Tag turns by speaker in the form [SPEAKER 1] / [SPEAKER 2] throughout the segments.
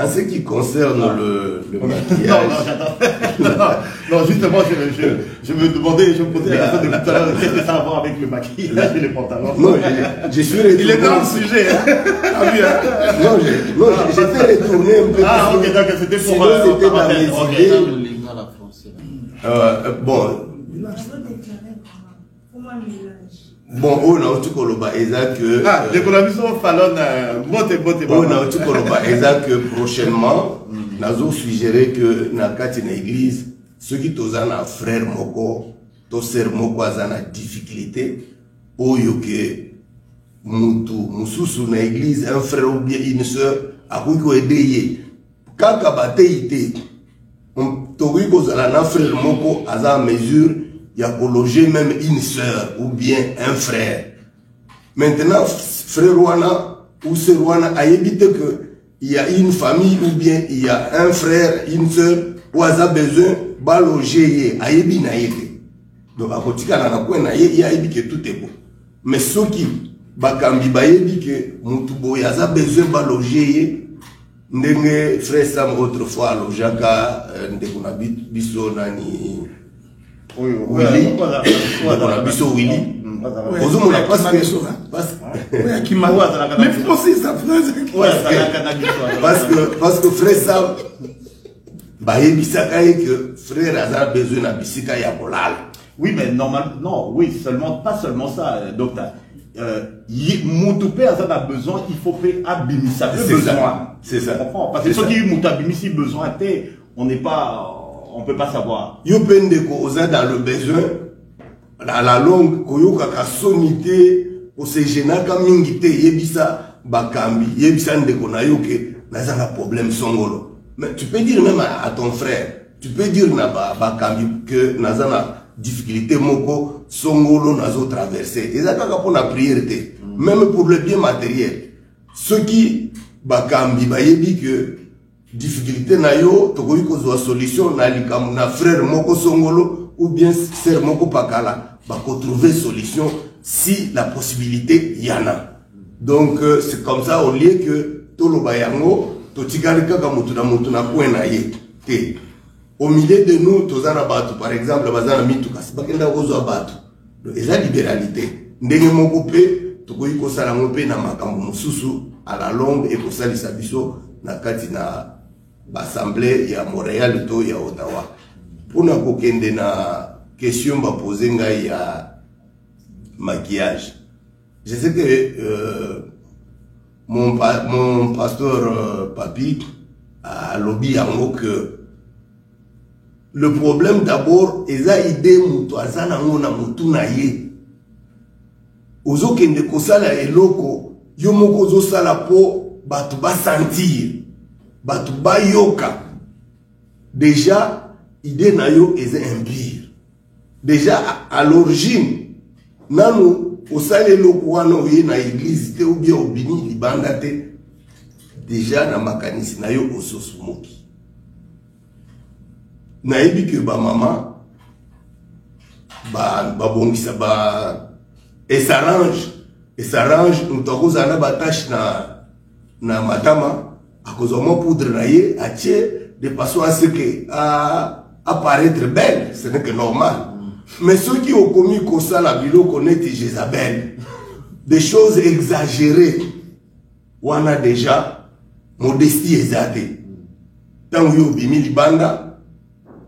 [SPEAKER 1] ce qui concerne le maquillage...
[SPEAKER 2] Non, justement, je me demandais, je me posais la question de tout à l'heure, qu'est-ce que ça a à voir avec le maquillage et les pantalons?
[SPEAKER 1] Non, je suis retourné...
[SPEAKER 2] Il est dans le sujet, hein. Ah oui, hein.
[SPEAKER 1] Non, j'étais retourné un peu...
[SPEAKER 2] Ah, ok, d'accord, c'était pour...
[SPEAKER 1] Sinon, c'était dans mes idées. Bon... Bon, on a aussi koloba exact que...
[SPEAKER 2] Ah, les collaborations fallon botte.
[SPEAKER 1] On a aussi koloba exact que prochainement, nous avons suggéré que dans la église, ceux qui ont un frère moko, to sœur moko a difficulté, ou que mususu na église, un frère ou bien une sœur, a pu aider. Quand kabate ite, to ko un frère moko a en mesure il y a pour loger même une sœur ou bien un frère. Maintenant, frère Wana ou sœur Wana a évité que il y a une famille ou bien il y a un frère, une sœur ou a besoin de loger a ébi na yete. Donc à côté quand on a il y a ébi que tout est beau. Mais ceux qui bakambi ba ébi que mutubo y a besoin de loger ndenge frère Sam autrefois lojaka ndekuna biso nani Willy, Willy. Parce que frère Sam, frère a besoin d'un bisika ya bolal.
[SPEAKER 2] Oui, mais normalement, non, oui, pas seulement ça, docteur. Moutoupe a besoin, il faut faire abimisa besoin.
[SPEAKER 1] C'est ça.
[SPEAKER 2] Parce que ceux qui moutoupe besoin, on n'est pas. On ne peut pas savoir.
[SPEAKER 1] Yo pende ko oza dans le besoin, à la longue, koyoka ka sonité, o se genaka mingite, yebisa bakambi, yebisa ndeko na yoke, nazanga problème songolo. Mais tu peux dire même à ton frère, tu peux dire na bakambi que nazanga difficulté moko, songolo nazo traverser. Et ça kaka pour la priorité, même pour le bien matériel. Ceux qui bakambi ba yebi que difficulté na yo tokoki kozwa solution na likamu na frère moko songolo ou bien sœur moko pakala bako trouver solution si la possibilité y en a. Donc c'est comme ça au lieu que toloba yango totikali kaka mutu na kwena ye te. Au milieu de nous tozana batu par exemple bazana mitu kasi bakenda kozwa batu. Donc eza libéralité ndenge moko pe tokoki kosala ngope na makambo mususu à la longue et kosalisa biso na kati na l'Assemblée à Montréal to ya Ottawa. Pour na kokende na question ba poser ngai ya maquillage. Je sais que mon pasteur Papi a lobby yango que le problème d'abord eza idée mutu azana ngona mutu na ye. Ozo kende kosala eloko yo moko zo sala po batu ba sentir. Batuba yoka déjà idée na yo est impire. Déjà à l'origine nanu osale lokwana oye na église te ou bien obini libanda te déjà na makanisi na yo ososumoki. Na yebi que ba mama ba bongisa ba et s'arrange mutakoza na batache na matama à cause de mon poudre naïe, de façon à ce que à paraître belle, ce n'est que normal. Mais ceux qui ont commis comme ça la bilo connaissent Jézabel, des choses exagérées, on a déjà modestie exagérée. Tant que vous bimi libanda,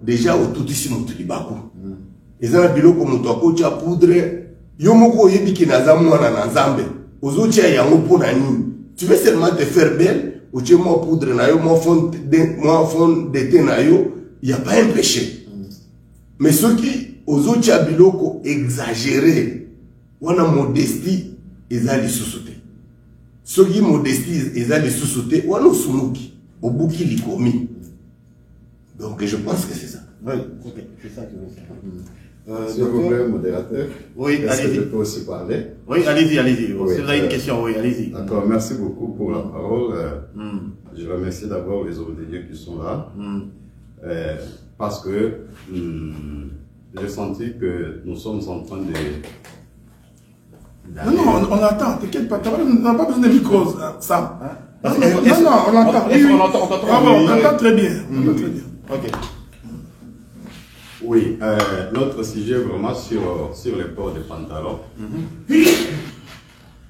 [SPEAKER 1] déjà au tout ici mon tulibaku. Et ça la bilo comme toi coach à poudre, yomoko yebi ki nazamu na nazambe, aux autres yango pona ni. Tu veux seulement te faire belle. Ou tu es moi poudre na yo, moi fond de thé na yo, il n'y a pas un péché. Mais ceux qui, aux autres biloko exagérés, on a modestie, ils ont les sous-sautés. Ceux qui modestie, ils ont les sous-sautés, on a sumuki, au bout qui l'y commis. Donc je pense que c'est ça.
[SPEAKER 2] Oui, ok, c'est ça que je veux dire.
[SPEAKER 3] S'il vous plaît, modérateur.
[SPEAKER 2] Oui,
[SPEAKER 3] est-ce que je peux aussi parler?
[SPEAKER 2] Oui, allez-y.
[SPEAKER 3] Oui,
[SPEAKER 2] si vous avez une question, oui, allez-y.
[SPEAKER 3] D'accord, merci beaucoup pour la parole. Je remercie d'abord les hommes de Dieu qui sont là. Parce que j'ai senti que nous sommes en train de...
[SPEAKER 4] Non, on attend, t'inquiète pas, on n'a pas besoin de micro, Sam. Non, on l'entend.
[SPEAKER 2] On
[SPEAKER 4] entend très bien. On entend très bien.
[SPEAKER 2] Ok.
[SPEAKER 3] Oui, notre sujet vraiment sur le port des pantalons.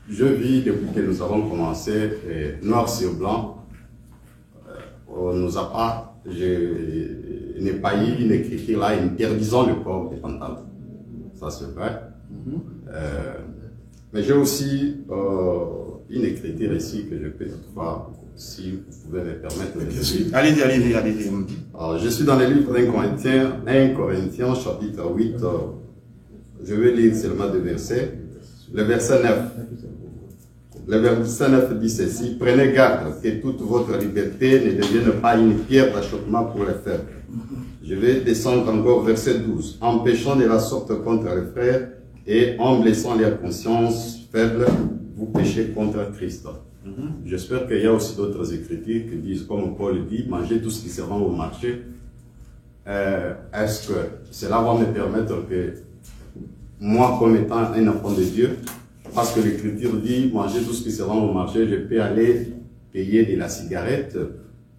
[SPEAKER 3] Je vis depuis que nous avons commencé, noir sur blanc, on nous a pas, je n'ai pas eu une écriture là interdisant le port des pantalons. Ça c'est vrai. Mais j'ai aussi une écriture ici que je peux toutefois, si vous pouvez me permettre de dire.
[SPEAKER 2] Allez-y.
[SPEAKER 3] Je suis dans le livre d'un Corinthiens, 1 Corinthiens, chapitre 8. Je vais lire seulement deux versets. Le verset 9. Le verset 9 dit ceci: prenez garde que toute votre liberté ne devienne pas une pierre d'achoppement pour les faibles. Je vais descendre encore verset 12. En péchant de la sorte contre les frères et en blessant leur conscience faible, vous péchez contre Christ. J'espère qu'il y a aussi d'autres écritures qui disent, comme Paul dit, mangez tout ce qui se vend au marché. Est-ce que cela va me permettre que moi, comme étant un enfant de Dieu, parce que l'écriture dit, mangez tout ce qui se vend au marché, je peux aller payer de la cigarette,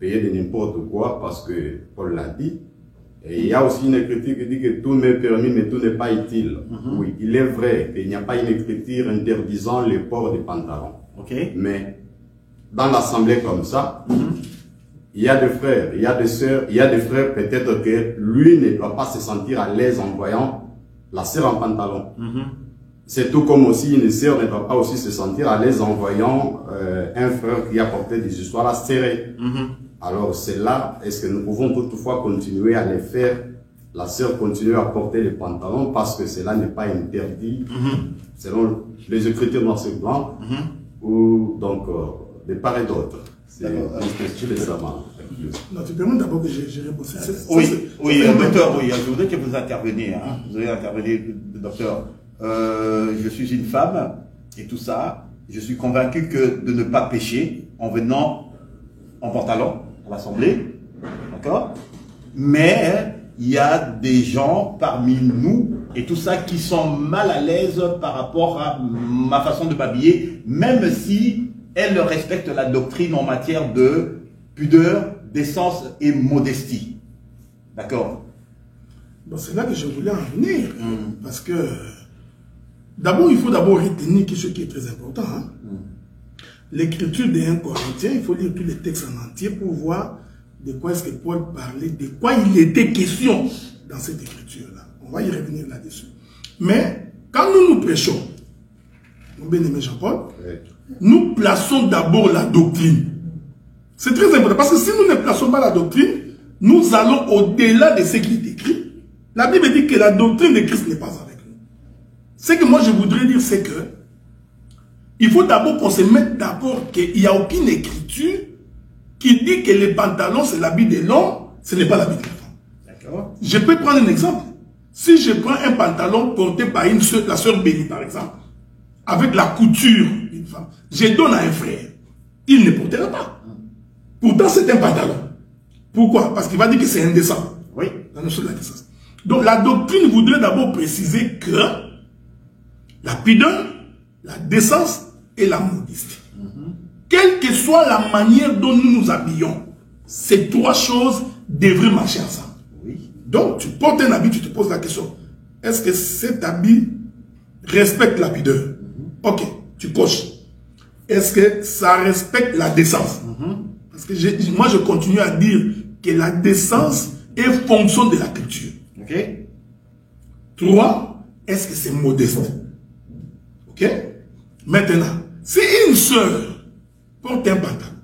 [SPEAKER 3] payer de n'importe quoi, parce que Paul l'a dit. Et il y a aussi une écriture qui dit que tout m'est permis, mais tout n'est pas utile. Oui, il est vrai qu'il n'y a pas une écriture interdisant le port des pantalons. Mais dans l'assemblée comme ça, il y a des frères, il y a des sœurs, il y a des frères peut-être que lui ne doit pas se sentir à l'aise en voyant la sœur en pantalon. C'est tout comme aussi une sœur ne doit pas aussi se sentir à l'aise en voyant un frère qui a porté des histoires à serrer. Alors c'est là, est-ce que nous pouvons toutefois continuer à les faire, la sœur continue à porter les pantalons parce que cela n'est pas interdit selon les écritures dans ce blanc ou donc de part et d'autre. C'est récemment.
[SPEAKER 4] Non, tu permets d'abord que j'ai répondu.
[SPEAKER 2] Oui, docteur, oui, je voudrais que vous interveniez. Vous allez intervenir, docteur. Je suis une femme et tout ça. Je suis convaincu que de ne pas pécher en venant en pantalon à l'Assemblée, d'accord? Mais il y a des gens parmi nous et tout ça qui sont mal à l'aise par rapport à ma façon de m'habiller, même si elles respectent la doctrine en matière de pudeur, décence et modestie. D'accord?
[SPEAKER 4] Bon, c'est là que je voulais en venir, parce que d'abord, il faut d'abord retenir ce qui est très important. L'écriture des 1 Corinthiens, il faut lire tous les textes en entier pour voir de quoi est-ce que Paul parlait, de quoi il était question dans cette écriture-là. On va y revenir là-dessus. Mais quand nous prêchons, mon bien-aimé Jean-Paul, nous plaçons d'abord la doctrine. C'est très important parce que si nous ne plaçons pas la doctrine, nous allons au-delà de ce qui est écrit. La Bible dit que la doctrine de Christ n'est pas avec nous. Ce que moi je voudrais dire, c'est que il faut d'abord qu'on se mette d'accord qu'il n'y a aucune écriture qui dit que les pantalons c'est l'habit de l'homme, ce n'est pas l'habit de la femme. D'accord. Je peux prendre un exemple. Si je prends un pantalon porté par la sœur Bénie par exemple, avec la couture d'une femme, je donne à un frère, il ne portera pas. Pourtant c'est un pantalon. Pourquoi? Parce qu'il va dire que c'est indécent. Oui. La notion de la décence. Donc la doctrine voudrait d'abord préciser que la pudeur, la décence et la modestie. Quelle que soit la manière dont nous nous habillons, ces trois choses devraient marcher ensemble. Oui. Donc, tu portes un habit, tu te poses la question, est-ce que cet habit respecte la pudeur? Ok, tu coches. Est-ce que ça respecte la décence? Parce que moi, je continue à dire que la décence est fonction de la culture. Ok. 3, est-ce que c'est modeste? Ok. Maintenant, si une sœur porte un pantalon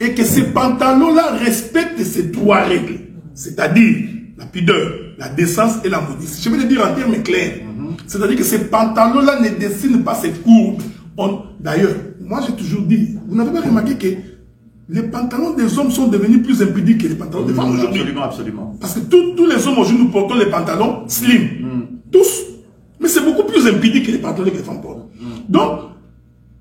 [SPEAKER 4] et que ces pantalons-là respectent ces trois règles, c'est-à-dire la pudeur, la décence et la modestie, je vais le dire en termes clairs, c'est-à-dire que ces pantalons-là ne dessinent pas ces courbes. D'ailleurs, moi j'ai toujours dit, vous n'avez pas remarqué que les pantalons des hommes sont devenus plus impudiques que les pantalons des femmes aujourd'hui? Absolument, absolument. Parce que tous les hommes aujourd'hui, nous portons les pantalons slim. Tous. Mais c'est beaucoup plus impudique que les pantalons que les femmes portent. Donc,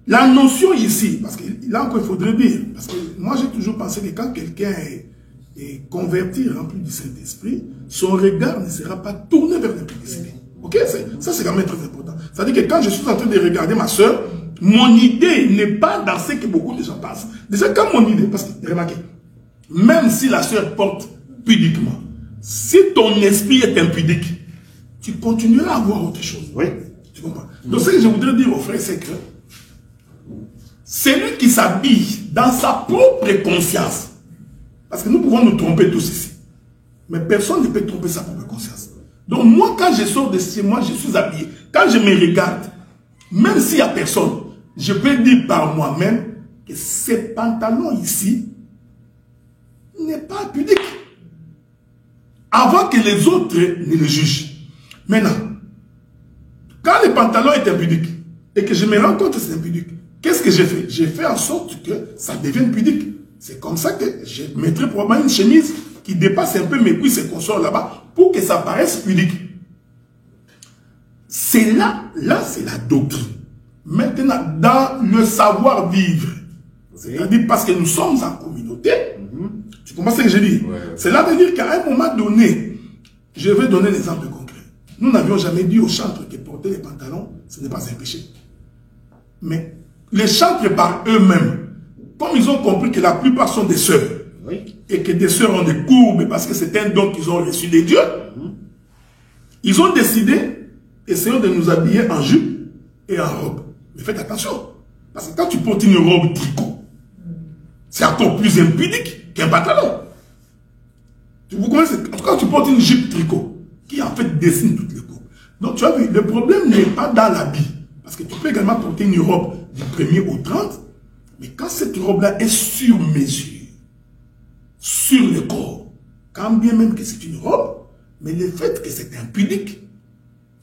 [SPEAKER 4] la notion ici, parce que là encore il faudrait dire, parce que moi j'ai toujours pensé que quand quelqu'un est converti, rempli du Saint-Esprit, son regard ne sera pas tourné vers l'impudicité. Ok? Ça c'est quand même très important. C'est-à-dire que quand je suis en train de regarder ma soeur, Mon idée n'est pas dans ce que beaucoup de gens pensent. Déjà, quand mon idée, parce que, remarquez, même si la sœur porte pudiquement, si ton esprit est impudique, tu continueras à voir autre chose.
[SPEAKER 2] Oui.
[SPEAKER 4] Tu comprends? Donc, ce que je voudrais dire aux frères, c'est que celui qui s'habille dans sa propre conscience, parce que nous pouvons nous tromper tous ici, mais personne ne peut tromper sa propre conscience. Donc, moi, quand je sors de chez moi, je suis habillé. Quand je me regarde, même s'il n'y a personne, je peux dire par moi-même que ce pantalon ici n'est pas pudique. Avant que les autres ne le jugent. Maintenant, quand le pantalon est impudique et que je me rends compte que c'est impudique, qu'est-ce que j'ai fait? J'ai fait en sorte que ça devienne pudique. C'est comme ça que je mettrai probablement une chemise qui dépasse un peu mes cuisses et qu'on sort là-bas pour que ça paraisse pudique. C'est là c'est la doctrine. Maintenant, dans le savoir-vivre, c'est-à-dire parce que nous sommes en communauté, tu comprends ce que je dis? C'est là de dire qu'à un moment donné, je vais donner l'exemple concret. Nous n'avions jamais dit aux chantres que porter les pantalons, ce n'est pas un péché. Mais les chantres par eux-mêmes, comme ils ont compris que la plupart sont des sœurs, et que des sœurs ont des courbes parce que c'est un don qu'ils ont reçu des dieux, ils ont décidé, essayons de nous habiller en jupe et en robe. Mais faites attention, parce que quand tu portes une robe tricot, c'est encore plus impudique qu'un pantalon. Vous connaissez, quand tu portes une jupe tricot, qui en fait dessine toutes les courbes. Donc tu as vu, le problème n'est pas dans l'habit, parce que tu peux également porter une robe du 1er au 30, mais quand cette robe-là est sur mesure, sur le corps, quand bien même que c'est une robe, mais le fait que c'est impudique,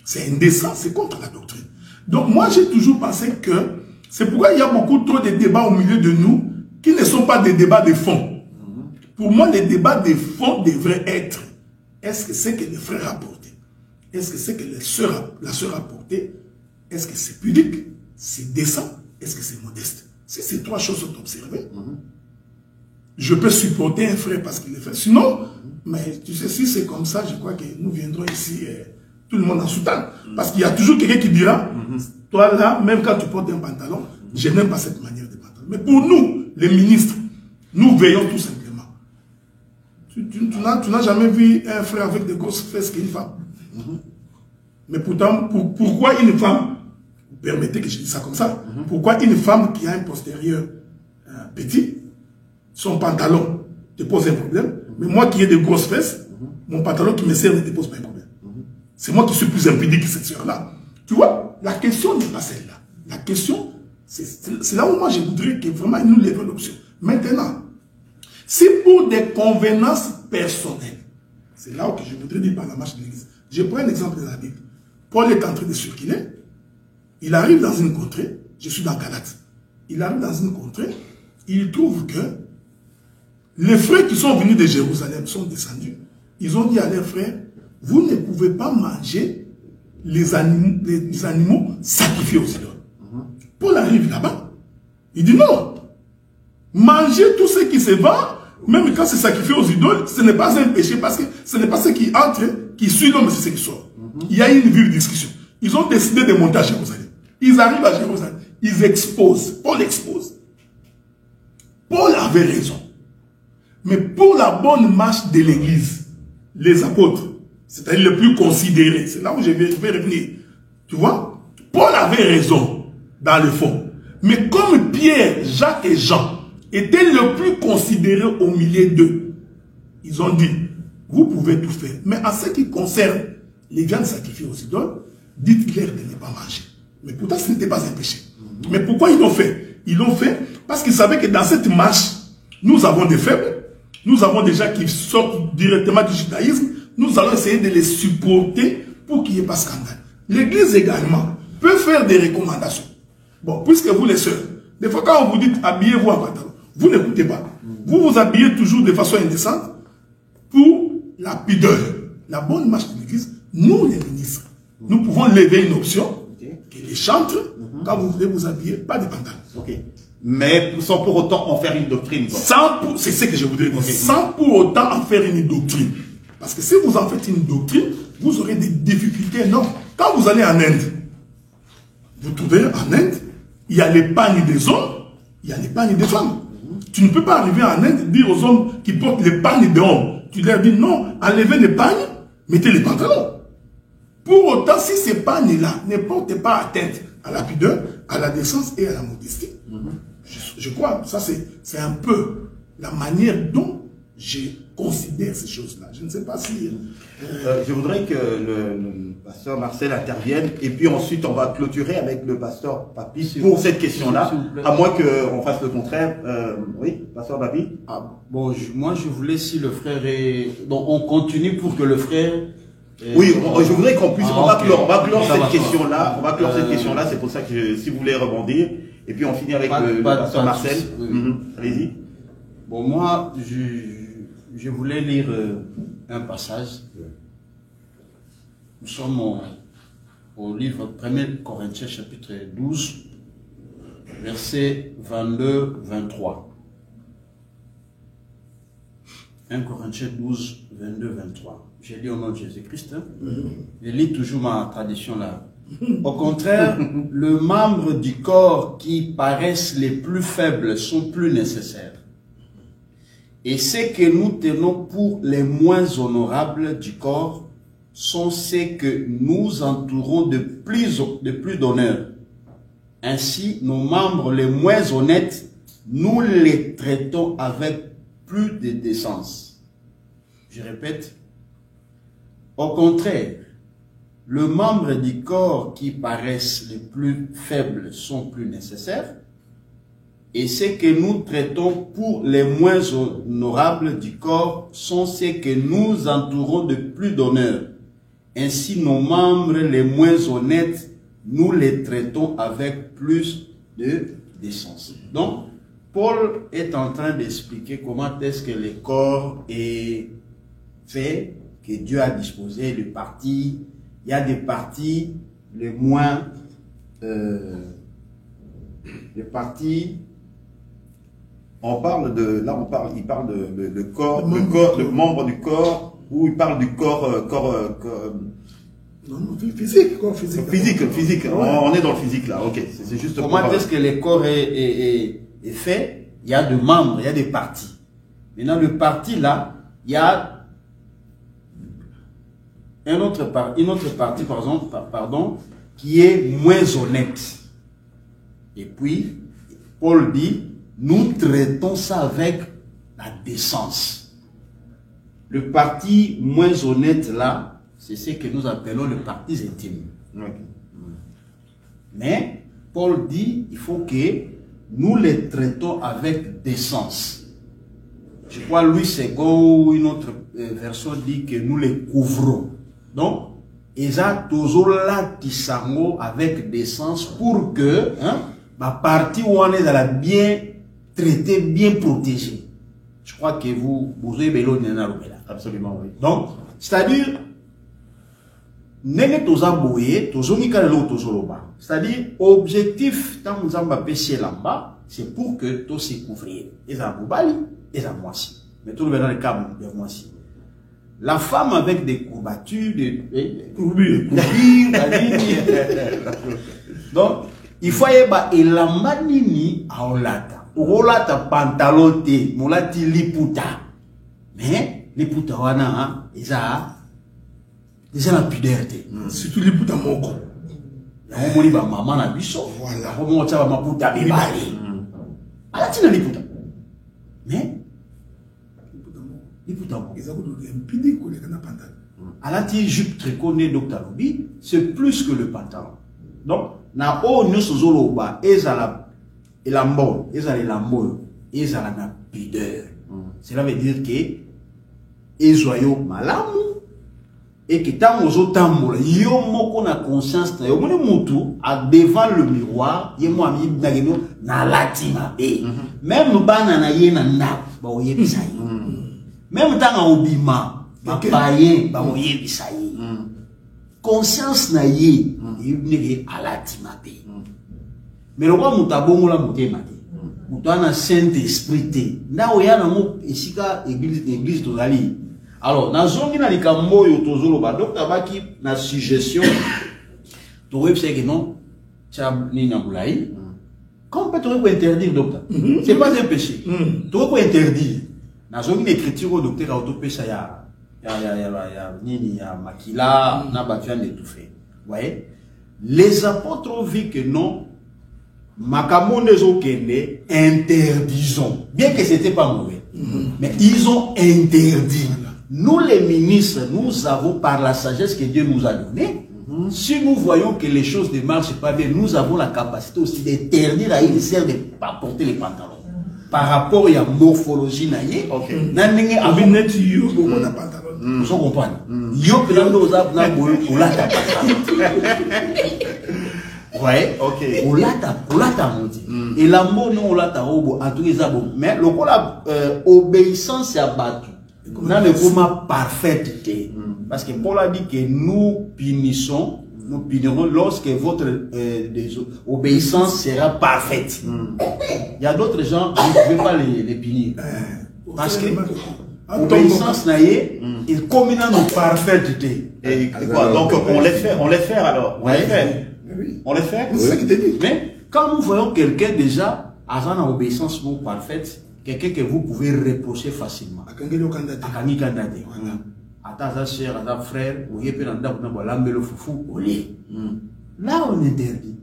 [SPEAKER 4] c'est indécent, c'est contre la doctrine. Donc moi j'ai toujours pensé que c'est pourquoi il y a beaucoup trop de débats au milieu de nous qui ne sont pas des débats de fond. Pour moi, les débats de fond devraient être: est-ce que c'est que le frère a porté? Est-ce que c'est que la sœur a porté? Est-ce que c'est pudique? C'est décent? Est-ce que c'est modeste? Si ces trois choses sont observées, je peux supporter un frère parce qu'il est frère. Sinon, mais tu sais, si c'est comme ça, je crois que nous viendrons ici, tout le monde en soutane. Parce qu'il y a toujours quelqu'un qui dira, toi là, même quand tu portes un pantalon, je n'aime pas cette manière de pantalon. Mais pour nous, les ministres, nous veillons tout simplement. Tu n'as jamais vu un frère avec de grosses fesses qu'une femme. Mais pourtant, pourquoi une femme, vous permettez que je dise ça comme ça, pourquoi une femme qui a un postérieur petit, son pantalon te pose un problème, mais moi qui ai de grosses fesses, mon pantalon qui me sert ne te pose pas un problème. C'est moi qui suis plus impudique que cette soeur-là. Tu vois, la question n'est pas celle-là. La question, c'est là où moi je voudrais que vraiment nous levions l'option. Maintenant, si pour des convenances personnelles, c'est là où je voudrais dire par la marche de l'église. Je prends un exemple de la Bible. Paul est en train de circuler. Il arrive dans une contrée. Je suis dans Galate. Il arrive dans une contrée. Il trouve que les frères qui sont venus de Jérusalem sont descendus. Ils ont dit à leurs frères, vous ne pouvez pas manger les animaux sacrifiés aux idoles. Paul arrive là-bas. Il dit non. Manger tout ce qui se vend, même quand c'est sacrifié aux idoles, ce n'est pas un péché parce que ce n'est pas ce qui entre, qui suit l'homme, c'est ce qui sort. Il y a une vive discussion. Ils ont décidé de monter à Jérusalem. Ils arrivent à Jérusalem. Ils exposent. Paul expose. Paul avait raison. Mais pour la bonne marche de l'église, les apôtres, c'est-à-dire les plus considérés, c'est là où je vais revenir. Tu vois, Paul avait raison dans le fond. Mais comme Pierre, Jacques et Jean étaient les plus considérés au milieu d'eux, ils ont dit, vous pouvez tout faire. Mais en ce qui concerne les viandes sacrifiées aux idoles, dites-leur de ne pas manger. Mais pourtant, ce n'était pas un péché. Mais pourquoi ils l'ont fait? Ils l'ont fait parce qu'ils savaient que dans cette marche, nous avons des faibles, nous avons des gens qui sortent directement du judaïsme, nous allons essayer de les supporter pour qu'il n'y ait pas de scandale. L'Église également peut faire des recommandations. Bon, puisque vous les sœurs, des fois quand on vous dit habillez-vous en pantalon, vous n'écoutez pas. Vous vous habillez toujours de façon indécente pour la pudeur. La bonne marche de l'Église, nous les ministres, nous pouvons lever une option que les chantres, quand vous voulez vous habiller, pas de pantalon.
[SPEAKER 2] Mais sans pour autant en faire une doctrine.
[SPEAKER 4] C'est ce que je voudrais dire. Sans pour autant en faire une doctrine. Parce que si vous en faites une doctrine, vous aurez des difficultés énormes. Quand vous allez en Inde, vous trouvez en Inde il y a l'épargne des hommes, il y a l'épargne des femmes. Tu ne peux pas arriver en Inde et dire aux hommes qui portent l'épargne des hommes. Tu leur dis non, enlevez l'épargne, mettez les pantalons. Pour autant, si ces épargne-là ne portent pas atteinte à la pudeur, à la décence et à la modestie, je crois, ça c'est un peu la manière dont je considère ces choses-là. Je ne sais pas si...
[SPEAKER 2] je voudrais que le pasteur Marcel intervienne et puis ensuite on va clôturer avec le pasteur Papi pour cette question-là, à moins qu'on fasse le contraire. Oui, pasteur Papi.
[SPEAKER 5] Bon, moi je voulais, si le frère est... Donc on continue pour que le frère...
[SPEAKER 2] Oui, je voudrais qu'on puisse... on va clore cette question-là. On va clore cette question-là, c'est pour ça que si vous voulez rebondir, et puis on finit avec le pasteur Marcel. Allez-y.
[SPEAKER 5] Bon, moi, je voulais lire un passage. Nous sommes au livre 1 Corinthiens chapitre 12, versets 22-23. 1 Corinthiens 12, 22-23. J'ai lu au nom de Jésus-Christ. Hein? Je lis toujours ma tradition là. Au contraire, les membres du corps qui paraissent les plus faibles sont plus nécessaires. Et ceux que nous tenons pour les moins honorables du corps sont ceux que nous entourons de plus d'honneur. Ainsi, nos membres les moins honnêtes, nous les traitons avec plus de décence. Je répète. Au contraire, les membres du corps qui paraissent les plus faibles sont plus nécessaires. Et ceux que nous traitons pour les moins honorables du corps sont ceux que nous entourons de plus d'honneur. Ainsi, nos membres les moins honnêtes, nous les traitons avec plus de décence. Donc, Paul est en train d'expliquer comment est-ce que le corps est fait, que Dieu a disposé les parties. Il y a des parties les moins... les parties...
[SPEAKER 2] On parle de... Là, il parle de corps, le membre du corps, ou il parle du corps...
[SPEAKER 4] non, physique, corps physique.
[SPEAKER 2] Physique. Ouais. On est dans le physique, là. Ok, c'est juste...
[SPEAKER 5] Comment est-ce que le corps est fait? Il y a des membres, il y a des parties. Maintenant, le parti, là, il y a une autre partie, par exemple, qui est moins honnête. Et puis, Paul dit, nous traitons ça avec la décence. Le parti moins honnête, là, c'est ce que nous appelons le parti intime.
[SPEAKER 2] Okay.
[SPEAKER 5] Mais, Paul dit, il faut que nous les traitons avec décence. Je crois Louis II ou une autre version dit que nous les couvrons. Donc, ils ont toujours là qui s'en avec décence pour que ma partie où on est dans la bien traitée, bien protégée. Je crois que vous avez besoin de là.
[SPEAKER 2] Absolument, oui.
[SPEAKER 5] Donc, c'est-à-dire, c'est-à-dire, objectif, tant que nous avons pêché là-bas, c'est pour que tout se couvre. Ils ont boubali, ils ont moisi. Mais tout le monde dans le cas de moisi. La femme avec des courbatures, des courbures, donc, il faut y la manini à olata. Olata pantalon te, molati liputa. Mais, liputa wana, ils ont la puberté.
[SPEAKER 4] Surtout liputa moko.
[SPEAKER 5] On moni ba maman na biso. Voilà. On moni ba maputa bibali. Ala tina liputa. Mais, Alati jupe triconé Dr. Lobi, c'est plus que le pantalon. Donc, na o nyosozolo ba ezala elambo, ezala elambo, ezala na pudeur. Cela veut dire que ezoyo malamu et que tant aux autres yo moko na conscience na yo moni mutu a devant le miroir, ye mo ami dageno na latima be. Même bana na ye na na ba oyebisa ye. Même temps en obima, païen, conscience na ye, il à la timate. Mais le roi Moutabongo la mutema. Moutana Saint-Esprit. Na oya na mo esika église tozali. Alors, na zongi na likambo yo tozolo ba docteur baki na suggestion. To web c'est que non, cha ni na boulai. Quand on peut interdire, docteur, c'est pas un péché. Tu peux interdire. Dans une écriture au docteur Autopécha, il y a Makila, il y a Bafian et tout fait. Vous voyez? Les apôtres ont vu que non, Makamone Zokende interdisons. Bien que c'était pas mauvais. Mais ils ont interdit. Nous les ministres, nous avons par la sagesse que Dieu nous a donnée, si nous voyons que les choses ne marchent pas bien, nous avons la capacité aussi d'interdire à une sœur de ne pas porter les pantalons. Par rapport à la morphologie, vous comprenez? Ouais, ok. Et l'amour, non, on l'a en tout cas, mais l'obéissance à battu. Dans le moment parfaite. Parce que Paul a dit que nous punirons lorsque votre obéissance sera parfaite. Il y a d'autres gens qui ne veulent pas les punir. Parce que l'obéissance est comme une parfaite.
[SPEAKER 2] Et quoi? Donc on les fait alors. On les fait.
[SPEAKER 5] Mais quand nous voyons quelqu'un déjà à une obéissance non parfaite, quelqu'un que vous pouvez reprocher facilement. Là, on interdit.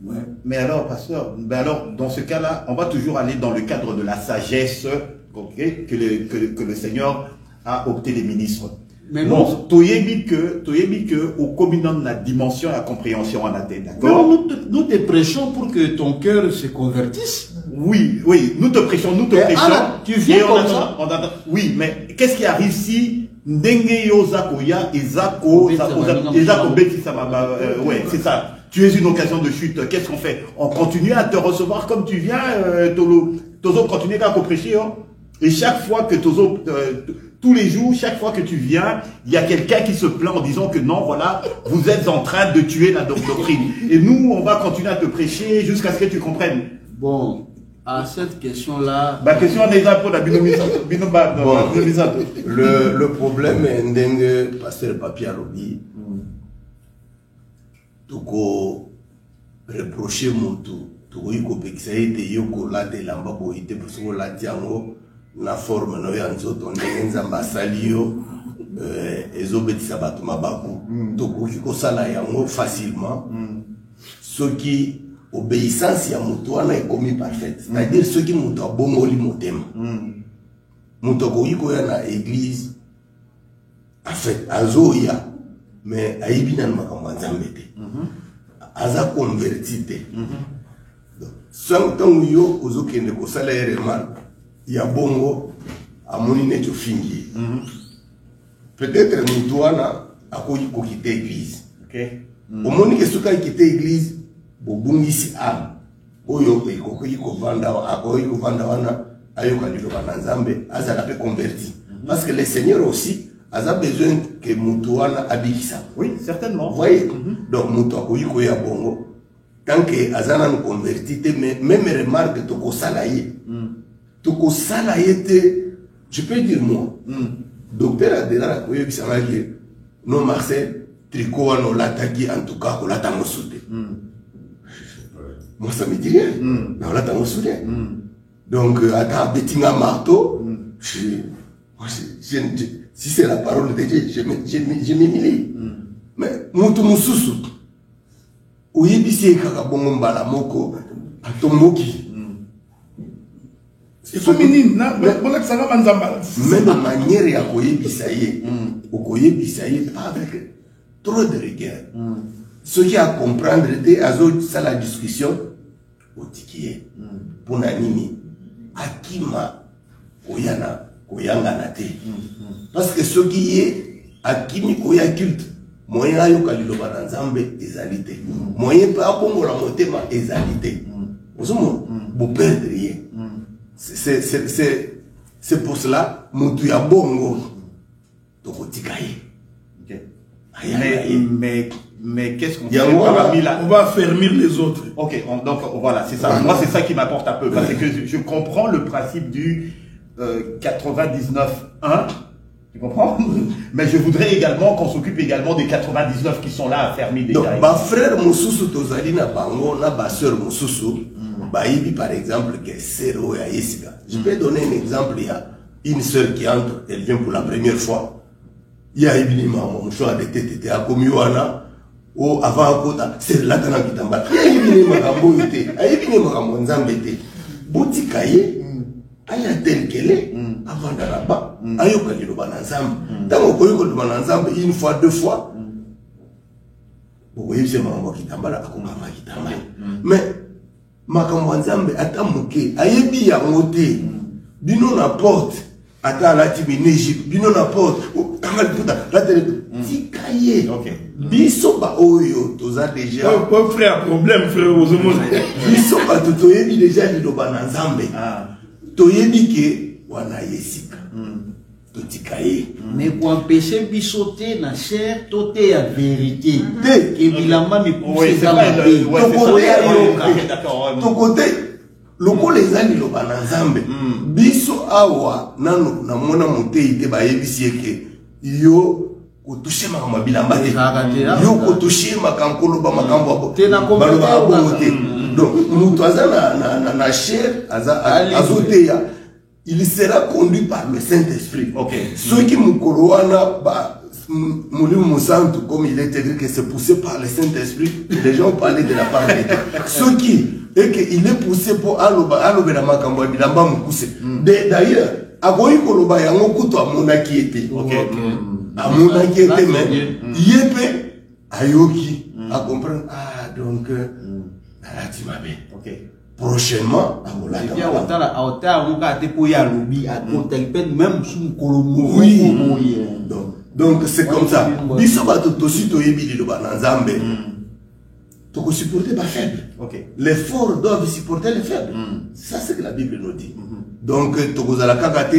[SPEAKER 2] Ouais. Mais alors, pasteur, dans ce cas-là, on va toujours aller dans le cadre de la sagesse que le Seigneur a opté les ministres.
[SPEAKER 5] Mais non,
[SPEAKER 2] tu as que au communant de la dimension et la compréhension en atteint, d'accord?
[SPEAKER 5] Nous te prêchons pour que ton cœur se convertisse.
[SPEAKER 2] Oui, nous te prêchons.
[SPEAKER 5] Tu viens comme ça.
[SPEAKER 2] Oui, mais qu'est-ce qui arrive si Ndenge Yozakoya et Zako, ouais, c'est ça. Tu es une occasion de chute. Qu'est-ce qu'on fait? On continue à te recevoir comme tu viens, Tozo continue à prêcher, hein? Et chaque fois que tous les jours, chaque fois que tu viens, il y a quelqu'un qui se plaint en disant que non, voilà, vous êtes en train de tuer la doctrine. Et nous, on va continuer à te prêcher jusqu'à ce que tu comprennes.
[SPEAKER 5] Bon, à cette question-là...
[SPEAKER 2] question des impôts,
[SPEAKER 1] le problème est que pasteur Papi Alobi, toko reprocher mon tout, toko yiko peksaite yoko la de lamba boite pour la tiango na forme no ya nzoto ndenza basalio ezobetisa bato mabaku toko kiko sala yango facilement ce qui obéissance ya mutu wana est commis parfaite, c'est-à-dire ceux qui mutu abongoli motema mutu akoyiko ya na église en fait azoya mais ayibi na makambo ya Nzambe te aza converti te sans tant yo ozokende kosala remarque ya bongo amoni neti ofingi peut-être mutu wana akoki kokita église omoni ke soki akita église bobungisi ame oyo ekoki kovanda wana ayoka liloba na Nzambe azala pe converti parce que le Seigneur aussi a besoin que Moutouana abikisa.
[SPEAKER 2] Oui, certainement.
[SPEAKER 1] Vous voyez? Donc Moutouakoyi koya bongo. Tant que Azana nous convertit, même remarque toko salaye. Toko salaye te, je peux dire moi. Docteur Adela koye bisamaki non Marcel tricot no lataki en tout cas ko latango soute. Moi ça me dit rien. Non latango soute. Donc ata betinga marteau, si c'est la parole de Dieu, je m'humilie. Mais Moutou Moussoussou, Ouyebisi Kakabongo Mbala Moko, Atomoki.
[SPEAKER 4] C'est féminin, même
[SPEAKER 1] de manière à Koyebisaye, au Koyebisaye, pas avec trop de rigueur. Ce qui a à comprendre, c'est la discussion au Tikié, pour Nanini, Akima, Oyana. Parce que ce qui est akimi koya culte moyen ayoka liloba na Nzambe ezalité moyen pa bongola motema ezalité ozomo bo perdre rien c'est pour cela mutu ya bongo tokotikaye
[SPEAKER 2] mais qu'est-ce qu'on fait parmi là?
[SPEAKER 4] On va affermir les autres.
[SPEAKER 2] Ok, donc voilà, c'est ça. Moi c'est ça qui m'apporte un peu parce que je comprends le principe du 99.1, tu comprends? Mais je voudrais également qu'on s'occupe également des 99 qui sont là à fermer des
[SPEAKER 1] donc, ma frère Moussoussou Tozali na bango, na ba sœur Moussoussou, Baïbi, par exemple, que Sero et Aïsika. Je peux donner un exemple. Il y a une sœur qui entre, elle vient pour la première fois. Il y a une maman, mon choix de tête, à Komiwana, ou avant à Kota, c'est là qu'on a qui t'emballe. Il y a une maman, il y a une maman, Zambete. Boutikaye, il y a tel qu'elle est, avant d'Araba, il y a eu ensemble. Tant qu'on a eu ensemble, une fois, deux fois, vous voyez, c'est maman qui t'emballe, à Koma qui t'emballe. Mais, makambo nzambe ata moke ayebi ya ngote bino na porte ata la tibineji bino na porte kanga liputa la télé tikaye biso ba oyo toza déjà
[SPEAKER 4] pas frère problème frère ozomo
[SPEAKER 1] biso ba toyebi déjà liloba na nzambe toyebi ke wana yesika totikaye
[SPEAKER 5] mais pour empêcher bisoter na chair toté ya vérité
[SPEAKER 1] te
[SPEAKER 5] que bilamba mi
[SPEAKER 2] Oui, c'est pas
[SPEAKER 1] to côté loko les ani loba na nzambe biso awa nano na mona motei te bayebisi eke yo kotouche makambo bilamba te yo kotouche makambo ba makambo abo baloba abo te donc mutu aza na chair azoteya il sera conduit par le Saint-Esprit. Ceux qui mukoroana Moulim Moussantou, comme il est écrit que c'est poussé par le Saint-Esprit, les gens ont parlé de la part de Dieu. Ceux qui, et qu'il est poussé pour Alobe la Makambo, Bilamba Moukousse. D'ailleurs, Agoyi Koloba Yango Kuto à Monaki était. À Monaki était même. Yépe, Ayoki, à comprendre. Ah, donc, Narati Mabé. Prochainement, oui. Donc c'est comme ça. Donc supporter pas faible. Les forts doivent supporter les faibles. Ça c'est ce que la Bible nous dit. Donc Tokozala Kakate,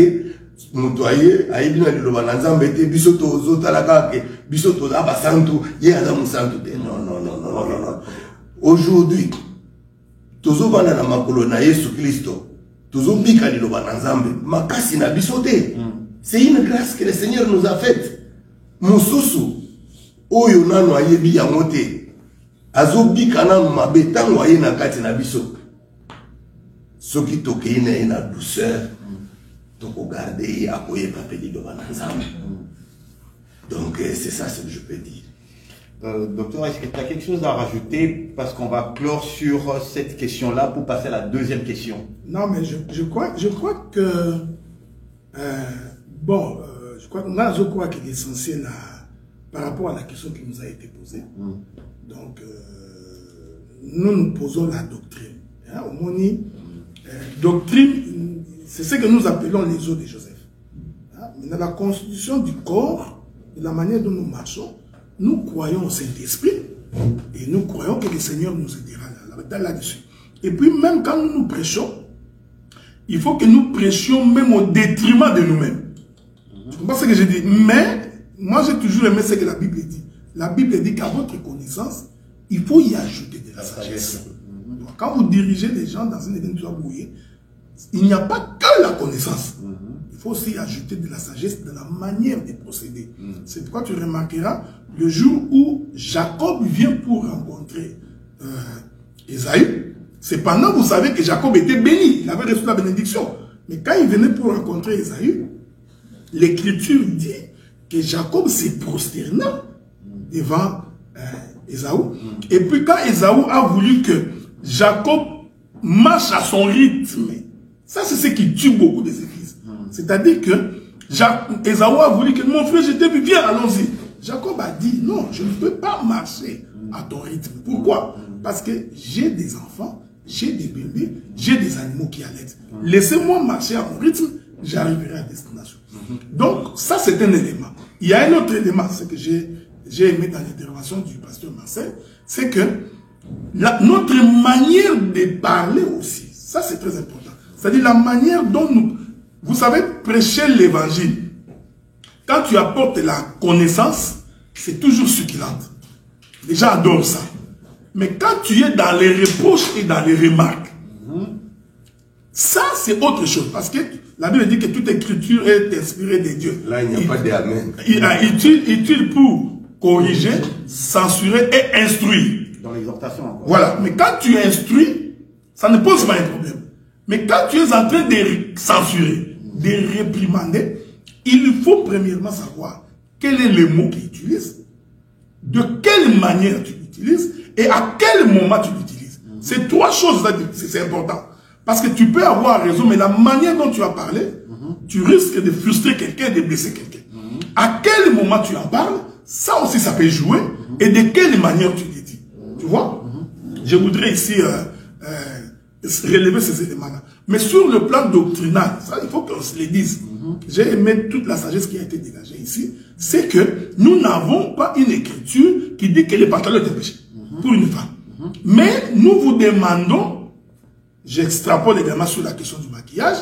[SPEAKER 1] Mutoye, Aïbina de Lobanazambe, Bisoto Zotalakake, Bisoto Abasantu, Yadam Santu. Non. Aujourd'hui, tozo bana na makolo na Yesu Kristo tozo bika liloba na Nzambe makasi na bisote. C'est une grâce que le Seigneur nous a faite. Mususu oyo nano ayebi yango te azo bika nano mabe tango aye na kati na biso soki tokei na douceur toko garder akoyeba pe liloba na Nzambe. Donc c'est ça ce que je peux dire.
[SPEAKER 2] Docteur, est-ce que tu as quelque chose à rajouter parce qu'on va clore sur cette question-là pour passer à la deuxième question?
[SPEAKER 4] Non, mais je crois que je crois que l'essentiel par rapport à la question qui nous a été posée. Donc, nous posons la doctrine. Hein, au moins, doctrine, c'est ce que nous appelons les os de Joseph. Hein, dans la constitution du corps, de la manière dont nous marchons, nous croyons au Saint-Esprit et nous croyons que le Seigneur nous aidera là-dessus. Et puis même quand nous prêchons, il faut que nous prêchions même au détriment de nous-mêmes. Tu comprends ce que je dis? Mais moi j'ai toujours aimé ce que la Bible dit. La Bible dit qu'à votre connaissance, il faut y ajouter de la sagesse. Donc, quand vous dirigez les gens dans une église bouillée, il n'y a pas que la connaissance. Il faut aussi ajouter de la sagesse dans la manière de procéder. C'est pourquoi tu remarqueras le jour où Jacob vient pour rencontrer Ésaü. Cependant, vous savez que Jacob était béni. Il avait reçu la bénédiction. Mais quand il venait pour rencontrer Ésaü, l'Écriture dit que Jacob s'est prosterné devant Ésaü. Et puis quand Ésaü a voulu que Jacob marche à son rythme, ça c'est ce qui tue beaucoup des églises. C'est-à-dire que Ésaü a voulu que mon frère, je t'ai vu, viens, allons-y. Jacob a dit, non, je ne peux pas marcher à ton rythme. Pourquoi? Parce que j'ai des enfants, j'ai des bébés, j'ai des animaux qui allaitent. Laissez-moi marcher à mon rythme, j'arriverai à destination. Donc, ça c'est un élément. Il y a un autre élément, c'est que j'ai aimé dans l'intervention du pasteur Marcel, c'est que notre manière de parler aussi, ça c'est très important. C'est-à-dire la manière dont nous, vous savez, prêcher l'évangile, quand tu apportes la connaissance, c'est toujours succulente. Les gens adorent ça. Mais quand tu es dans les reproches et dans les remarques, ça c'est autre chose. Parce que la Bible dit que toute écriture est inspirée de Dieu.
[SPEAKER 1] Là, il n'y a pas d'amen.
[SPEAKER 4] Il est utile pour corriger, censurer et instruire.
[SPEAKER 2] Dans l'exhortation encore.
[SPEAKER 4] Voilà. Mais quand tu instruis, Ça ne pose pas un problème. Mais quand tu es en train de censurer, de réprimander, il faut premièrement savoir quel est le mot qu'il utilise, de quelle manière tu l'utilises et à quel moment tu l'utilises. C'est trois choses, c'est important. Parce que tu peux avoir raison, mais la manière dont tu as parlé, tu risques de frustrer quelqu'un, de blesser quelqu'un. À quel moment tu en parles, ça aussi ça peut jouer, et de quelle manière tu le dis. Tu vois? Je voudrais ici relever ces éléments-là. Mais sur le plan doctrinal, ça, il faut qu'on se le dise. J'ai aimé toute la sagesse qui a été dégagée ici. C'est que nous n'avons pas une écriture qui dit que les pantalons étaient péchés pour une femme. Mais nous vous demandons, j'extrapole également sur la question du maquillage,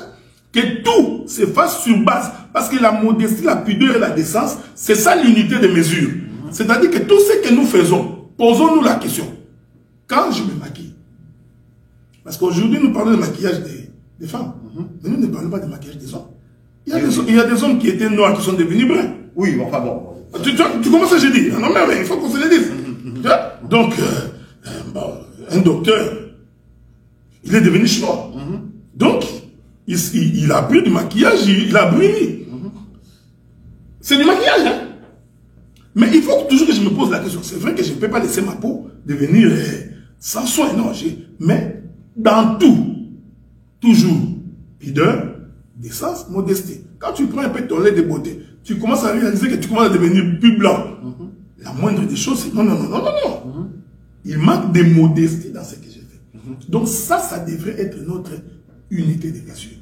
[SPEAKER 4] que tout se fasse sur base, parce que la modestie, la pudeur et la décence, c'est ça l'unité de mesure. C'est-à-dire que tout ce que nous faisons, posons-nous la question. Quand je me maquille, parce qu'aujourd'hui nous parlons de maquillage des femmes, mais nous ne parlons pas de maquillage des hommes. Il y a des hommes qui étaient noirs qui sont devenus bruns. Oui, enfin bon. Tu commences à je dis. Non, mais il faut qu'on se le dise. Donc, un docteur, il est devenu chinois. Donc, il a pris du maquillage, il a bruni. C'est du maquillage, hein. Mais il faut toujours que je me pose la question. C'est vrai que je ne peux pas laisser ma peau devenir sans soin, non. Mais dans tout, toujours, pudeur, décence, modestie. Quand tu prends un peu ton lait de beauté, tu commences à réaliser que tu commences à devenir plus blanc. La moindre des choses, c'est non. Il manque de modestie dans ce que j'ai fait. Donc ça devrait être notre unité de mesure.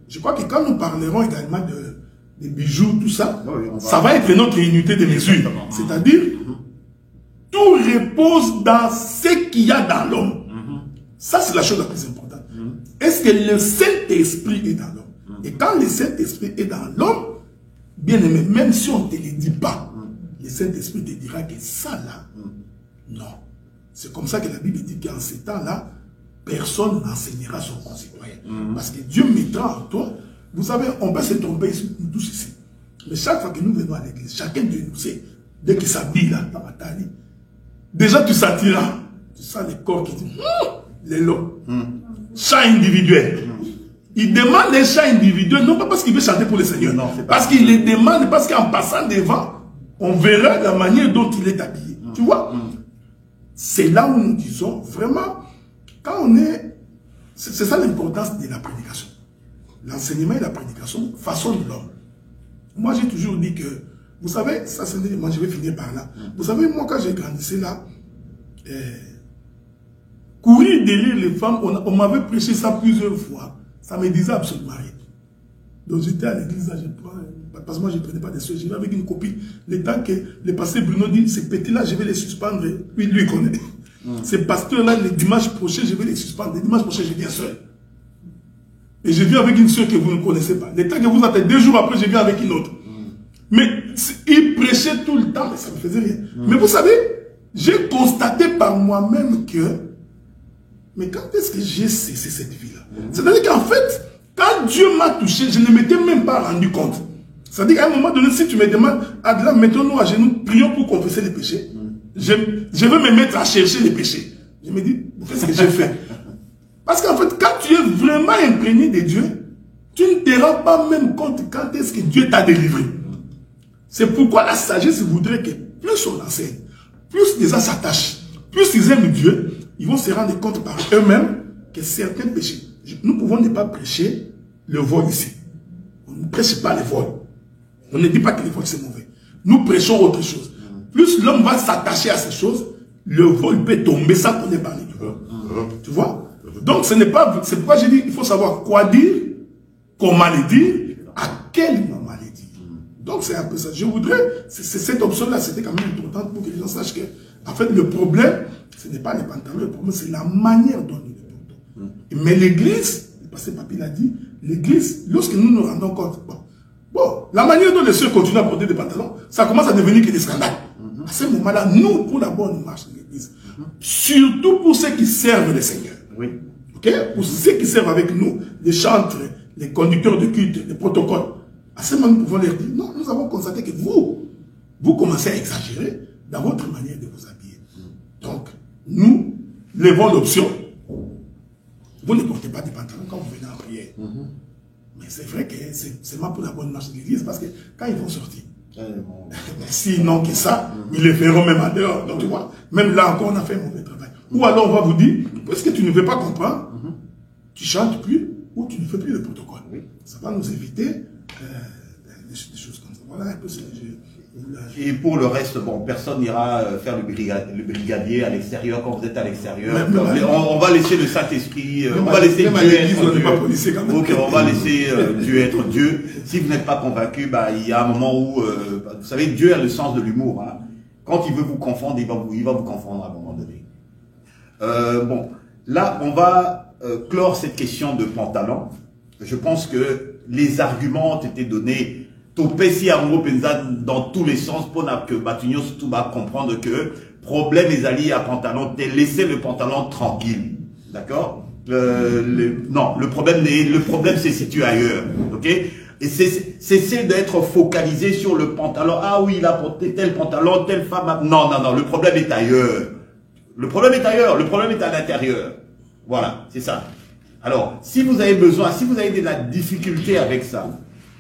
[SPEAKER 4] Je crois que quand nous parlerons également des bijoux, tout ça, ça va être notre unité de mesure. C'est-à-dire, tout repose dans ce qu'il y a dans l'homme. Ça, c'est la chose la plus importante. Est-ce que le Saint-Esprit est dans l'homme? Et quand le Saint-Esprit est dans l'homme, bien aimé, même si on ne te le dit pas, le Saint-Esprit te dira que ça là, non. C'est comme ça que la Bible dit qu'en ces temps-là, personne n'enseignera son concitoyen. Parce que Dieu mettra en toi. Vous savez, on peut se tromper ici, nous tous ici. Mais chaque fois que nous venons à l'église, chacun de nous sait, dès qu'il s'habille là, dans ma taille, déjà tu sentiras, tu sens le corps qui dit, les lots. Chant individuel. Il demande les chants individuels, non pas parce qu'il veut chanter pour le Seigneur, non, parce qu'il les demande, parce qu'en passant devant, on verra la manière dont il est habillé. Tu vois? C'est là où nous disons, vraiment, quand on est... C'est ça l'importance de la prédication. L'enseignement et la prédication façonnent l'homme. Moi, j'ai toujours dit que, vous savez, ça c'est moi je vais finir par là. Vous savez, moi, quand j'ai grandissé là, courir derrière les femmes, on m'avait prêché ça plusieurs fois. Ça me disait absolument rien. Donc j'étais à l'église, parce que moi je ne prenais pas des soeurs, j'étais avec une copine. Le temps que le pasteur Bruno dit, ces petits-là, je vais les suspendre. Lui, il connaît. Ces pasteurs-là, le dimanche prochain, je vais les suspendre. Le dimanche prochain, je viens seul. Et je viens avec une soeur que vous ne connaissez pas. Le temps que vous attendez, 2 jours après, je viens avec une autre. Mais il prêchait tout le temps, mais ça ne me faisait rien. Mais vous savez, j'ai constaté par moi-même que, mais quand est-ce que j'ai cessé cette vie-là? C'est-à-dire qu'en fait, quand Dieu m'a touché, je ne m'étais même pas rendu compte. C'est-à-dire qu'à un moment donné, si tu me demandes, Adela, mettons-nous à genoux, prions pour confesser les péchés. Je vais me mettre à chercher les péchés. Je me dis, qu'est-ce que j'ai fait? Parce qu'en fait, quand tu es vraiment imprégné de Dieu, tu ne te rends pas même compte quand est-ce que Dieu t'a délivré. C'est pourquoi la sagesse voudrait que plus on enseigne, plus les gens s'attachent, plus ils aiment Dieu, ils vont se rendre compte par eux-mêmes que certains péchés. Nous pouvons ne pas prêcher le vol ici. On ne prêche pas le vol. On ne dit pas que le vol c'est mauvais. Nous prêchons autre chose. Plus l'homme va s'attacher à ces choses, le vol peut tomber sans qu'on ait parlé du vol. Tu vois? Donc ce n'est pas... C'est pourquoi j'ai dit qu'il faut savoir quoi dire, comment le dire, à quel moment le dire. Donc c'est un peu ça. Je voudrais... Cette option-là, c'était quand même importante pour que les gens sachent que, en fait, le problème, ce n'est pas les pantalons, le problème, c'est la manière dont nous le portons. Mais l'église, le pasteur Papi l'a dit, l'église, lorsque nous nous rendons compte, bon, la manière dont les sœurs continuent à porter des pantalons, ça commence à devenir que des scandales. À ce moment-là, nous, pour la bonne marche de l'église, surtout pour ceux qui servent le Seigneur, okay? Pour ceux qui servent avec nous, les chantres, les conducteurs de culte, les protocoles, à ce moment, nous pouvons leur dire, non, nous avons constaté que vous commencez à exagérer dans votre manière de vous habiller. Donc, nous levons l'option. vous ne portez pas des pantalons quand vous venez en prière. Mais c'est vrai que c'est seulement pour la bonne marche de l'église, parce que quand ils vont sortir, sinon que ça, ils le feront même en dehors. Donc tu vois, même là encore, on a fait un mauvais travail. Ou alors on va vous dire, est-ce que tu ne veux pas comprendre, tu chantes plus, ou tu ne fais plus le protocole. Ça va nous éviter des choses comme ça. Voilà un peu ce que
[SPEAKER 2] Et pour le reste, bon, personne n'ira faire le brigadier à l'extérieur quand vous êtes à l'extérieur. On va laisser le Saint-Esprit, on va laisser Dieu être Dieu. Ok, on va laisser Dieu être Dieu. Si vous n'êtes pas convaincu, bah, il y a un moment où, vous savez, Dieu a le sens de l'humour. Hein. Quand il veut vous confondre, il va vous confondre à un moment donné. Bon, là, on va clore cette question de pantalon. Je pense que les arguments ont été donnés dans tous les sens pour que Batunyo surtout va comprendre que problème est allié à pantalon, laissez le pantalon tranquille, d'accord? Non, le problème se situe ailleurs, ok? Et cessez d'être focalisé sur le pantalon. Ah oui, il a porté tel pantalon, telle femme. Non, le problème est ailleurs. Le problème est ailleurs, le problème est à l'intérieur. Voilà, c'est ça. Alors, si vous avez besoin, si vous avez de la difficulté avec ça,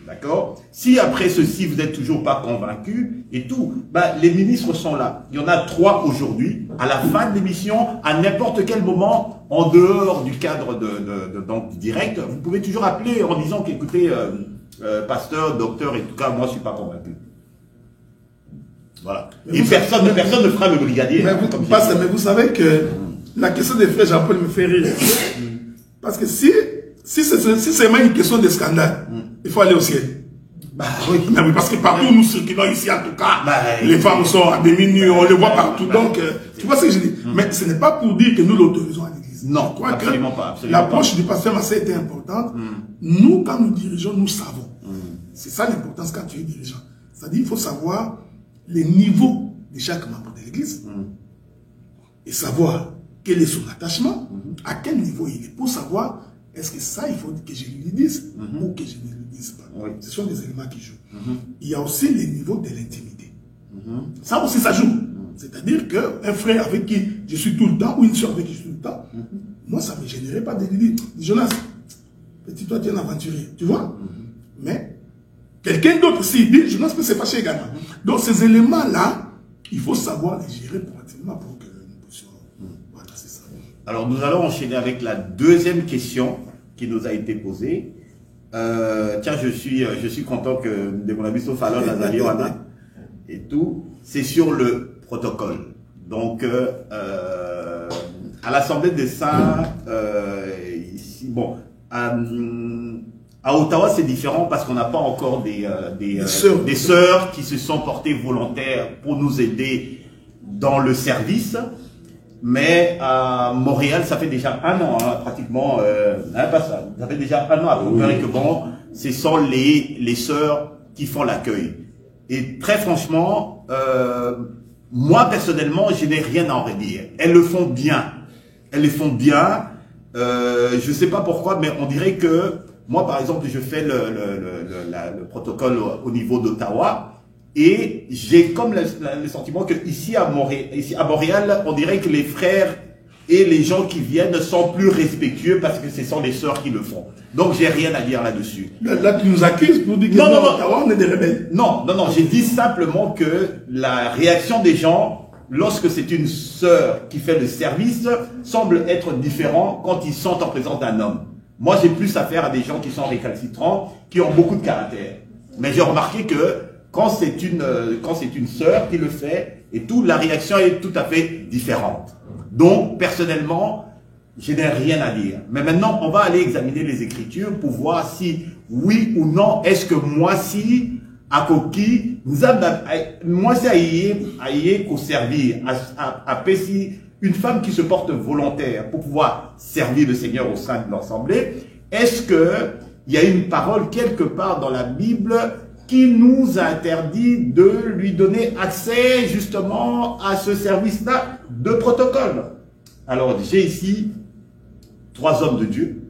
[SPEAKER 2] d'accord? Si après ceci, vous n'êtes toujours pas convaincu et tout, bah, les ministres sont là. Il y en a 3 aujourd'hui. À la fin de l'émission, à n'importe quel moment, en dehors du cadre donc, direct, vous pouvez toujours appeler en disant qu'écoutez, pasteur, docteur, et tout cas, moi, je suis pas convaincu. Voilà. Et personne ne fera le brigadier.
[SPEAKER 4] Mais vous savez que la question des frères Jean-Paul me fait rire. Parce que si c'est même une question de scandale, il faut aller au ciel.
[SPEAKER 2] Bah oui.
[SPEAKER 4] Mais oui, parce que partout nous circulons ici, en tout cas, les femmes sont à demi-nues, on les voit partout. Donc, tu vois ce que je dis. Mais ce n'est pas pour dire que nous l'autorisons à l'église.
[SPEAKER 2] Non, absolument pas.
[SPEAKER 4] L'approche du pasteur Massé était importante. Nous, quand nous dirigeons, nous savons. C'est ça l'importance quand tu es dirigeant. C'est-à-dire qu'il faut savoir les niveaux de chaque membre de l'église et savoir quel est son attachement, à quel niveau il est, pour savoir est-ce que ça, il faut que je lui dise ou que je ne lui dise pas. Oui. Ce sont des éléments qui jouent. Il y a aussi les niveaux de l'intimité. Ça aussi, ça joue. C'est-à-dire qu'un frère avec qui je suis tout le temps, ou une soeur avec qui je suis tout le temps, moi, ça ne me gênerait pas de lui dire, Jonas, petit toi, tu es un aventurier. Tu vois? Mais quelqu'un d'autre, s'il dit, Jonas peut se fâcher également. Donc, ces éléments-là, il faut savoir les gérer proactivement pour que nous puissions. Voilà, c'est ça.
[SPEAKER 2] Alors, nous allons enchaîner avec la deuxième question qui nous a été posée. Tiens, je suis content que de mon ami Sofalon Nazaliwana et tout. C'est sur le protocole. Donc, à l'Assemblée des Saints, ici, bon, à Ottawa, c'est différent parce qu'on n'a pas encore des sœurs qui se sont portées volontaires pour nous aider dans le service. Mais à Montréal, ça fait déjà 1 an, hein, pratiquement, pas ça. Ça fait déjà 1 an à peu près que bon, ce sont les sœurs qui font l'accueil. Et très franchement, moi personnellement, je n'ai rien à en redire. Elles le font bien. Elles le font bien. Je sais pas pourquoi, mais on dirait que moi, par exemple, je fais le protocole au niveau d'Ottawa. Et j'ai comme le sentiment que ici à Montréal, on dirait que les frères et les gens qui viennent sont plus respectueux parce que ce sont les sœurs qui le font. Donc j'ai rien à dire là-dessus.
[SPEAKER 4] Là, tu nous accuses pour dire que Ottawa, on est des rebelles.
[SPEAKER 2] Non, j'ai dit simplement que la réaction des gens, lorsque c'est une sœur qui fait le service, semble être différent quand ils sont en présence d'un homme. Moi, j'ai plus affaire à des gens qui sont récalcitrants, qui ont beaucoup de caractère. Mais j'ai remarqué que quand c'est une sœur qui le fait et tout, la réaction est tout à fait différente. Donc, personnellement, je n'ai rien à dire. Mais maintenant, on va aller examiner les Écritures pour voir si, oui ou non, est-ce que moi, si, à Koki, moi, c'est à qu'au servir, à Pessi, une femme qui se porte volontaire pour pouvoir servir le Seigneur au sein de l'Assemblée, est-ce que il y a une parole quelque part dans la Bible qui nous a interdit de lui donner accès justement à ce service-là de protocole? Alors, j'ai ici 3 hommes de Dieu,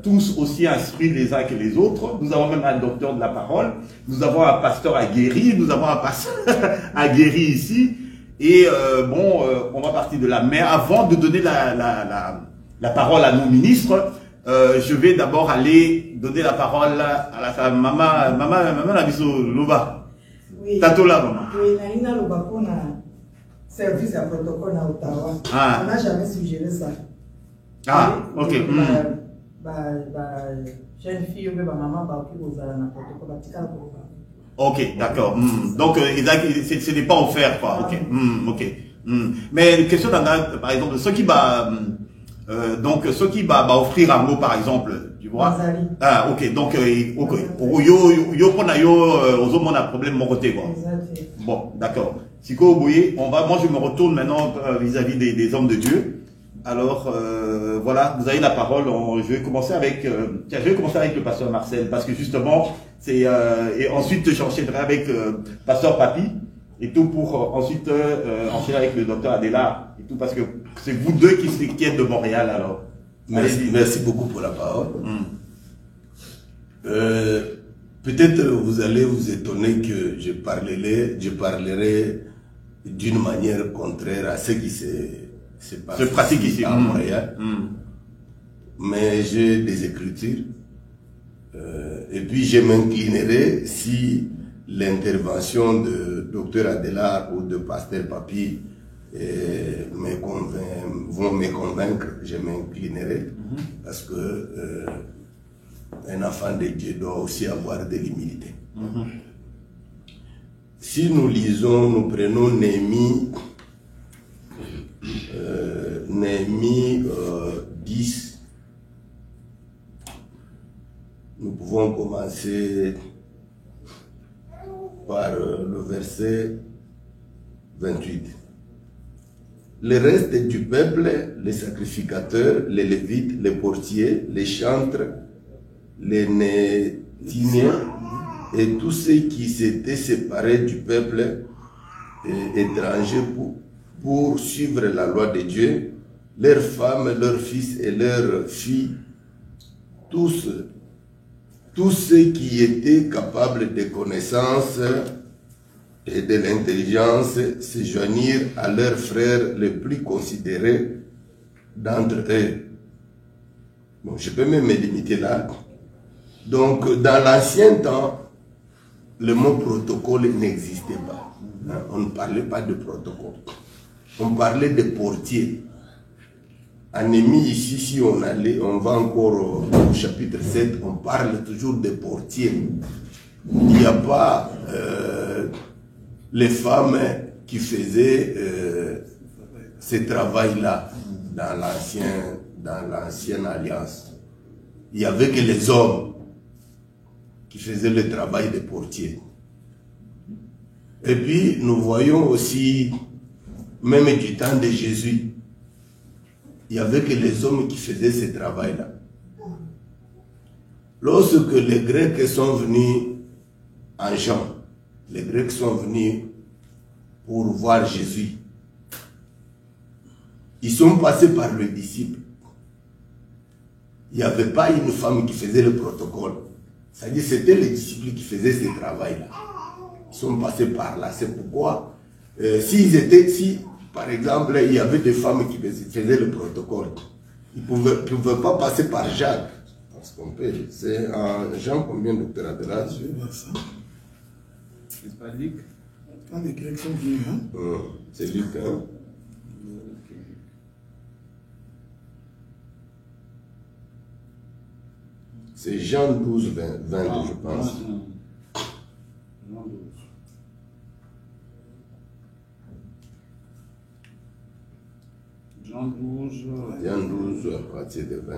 [SPEAKER 2] tous aussi instruits les uns que les autres. Nous avons même un docteur de la parole, nous avons un pasteur aguerri, nous avons un pasteur aguerri ici. Et on va partir de là. Mais avant de donner la parole à nos ministres. Je vais d'abord aller donner la parole à la femme. Maman la biso loba.
[SPEAKER 6] Oui.
[SPEAKER 2] Tato là, maman.
[SPEAKER 6] Oui, Naina loba pour un service à protocole à Ottawa.
[SPEAKER 2] Ah.
[SPEAKER 6] On n'a jamais suggéré ça.
[SPEAKER 2] Ah, ok.
[SPEAKER 6] Jeune fille, ou maman, qui vous a un protocole,
[SPEAKER 2] ok, d'accord. Donc, ce n'est pas offert, quoi. Ok. Ok. Mais question par exemple, ceux qui donc ceux qui offrir un mot, par exemple, tu vois. Ah, ok. Donc, yo pona yo on a problème mon côté, quoi. Bon, d'accord. Siko Bouye, moi je me retourne maintenant vis-à-vis des hommes de Dieu. Alors, voilà, vous avez la parole. Je vais commencer avec le pasteur Marcel, parce que justement, et ensuite j'enchaînerai avec pasteur Papi, et tout pour ensuite enchaîner avec le docteur Adela, et tout, parce que c'est vous deux qui êtes de Montréal, alors.
[SPEAKER 1] Merci beaucoup pour la parole. Peut-être vous allez vous étonner que je parlerai d'une manière contraire à ce qui se pratique ici à Montréal. Mais j'ai des écritures. Et puis je m'inclinerai si l'intervention de Dr Adela ou de Pasteur Papi vont me convaincre, je m'inclinerai. Parce que un enfant de Dieu doit aussi avoir de l'humilité. Si nous lisons, nous prenons Néhémie 10, nous pouvons commencer par le verset 28. Le reste du peuple, les sacrificateurs, les lévites, les portiers, les chantres, les Nétiniens et tous ceux qui s'étaient séparés du peuple étranger pour suivre la loi de Dieu, leurs femmes, leurs fils et leurs filles, tous ceux qui étaient capables de connaissance et de l'intelligence se joignirent à leurs frères les plus considérés d'entre eux. Bon, je peux même me limiter là. Donc, dans l'ancien temps, le mot protocole n'existait pas. On ne parlait pas de protocole. On parlait de portier. En Néhémie, ici, si on va encore au chapitre 7, on parle toujours de portier. Il n'y a pas les femmes qui faisaient ce travail-là dans l'ancienne alliance. Il n'y avait que les hommes qui faisaient le travail de portier. Et puis, nous voyons aussi, même du temps de Jésus, il n'y avait que les hommes qui faisaient ce travail-là. Lorsque les Grecs sont venus en Jean, les Grecs sont venus pour voir Jésus, ils sont passés par le disciple. Il n'y avait pas une femme qui faisait le protocole. C'est-à-dire c'était les disciples qui faisaient ce travail-là. Ils sont passés par là. C'est pourquoi, si par exemple, il y avait des femmes qui faisaient le protocole, ils ne pouvaient pas passer par Jacques. Parce qu'on peut. C'est en Jean combien, docteur Adela?
[SPEAKER 5] C'est pas Luc?
[SPEAKER 4] Quand les Grecs sont venus, hein?
[SPEAKER 1] C'est Luc, hein? C'est Jean 12, 22, je pense.
[SPEAKER 5] Jean 12.
[SPEAKER 1] Jean 12, à partir de 20.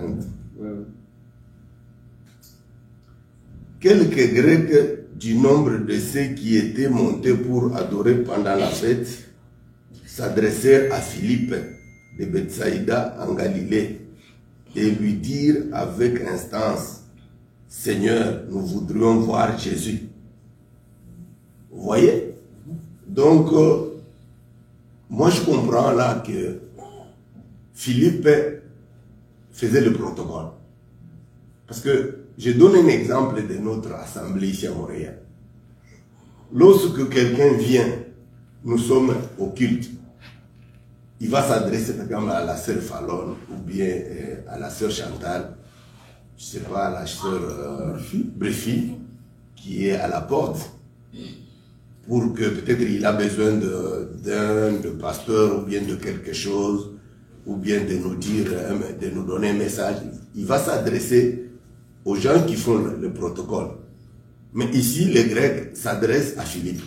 [SPEAKER 5] Ouais.
[SPEAKER 1] Quelques Grecs du nombre de ceux qui étaient montés pour adorer pendant la fête s'adressèrent à Philippe de Bethsaïda en Galilée et lui dirent avec instance: Seigneur, nous voudrions voir Jésus. Vous voyez? Donc, moi je comprends là que Philippe faisait le protocole. Parce que je donne un exemple de notre assemblée ici à Montréal. Lorsque quelqu'un vient, nous sommes au culte. il va s'adresser par exemple à la sœur Fallon ou bien à la sœur Chantal, je ne sais pas, à la sœur Bréfi, qui est à la porte, pour que peut-être il a besoin de pasteur ou bien de quelque chose, ou bien de nous dire, de nous donner un message. Il va s'adresser aux gens qui font le protocole. Mais ici, les Grecs s'adressent à Philippe.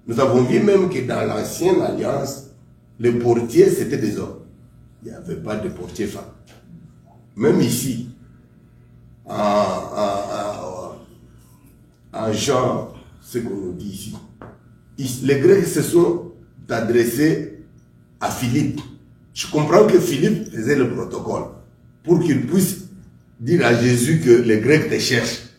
[SPEAKER 1] Nous avons vu même que dans l'ancienne alliance, les portiers, c'était des hommes. Il n'y avait pas de portiers femmes. Même ici, en Jean, ce qu'on nous dit ici, les Grecs se sont adressés à Philippe. Je comprends que Philippe faisait le protocole pour qu'il puisse dire à Jésus que les Grecs te cherchent.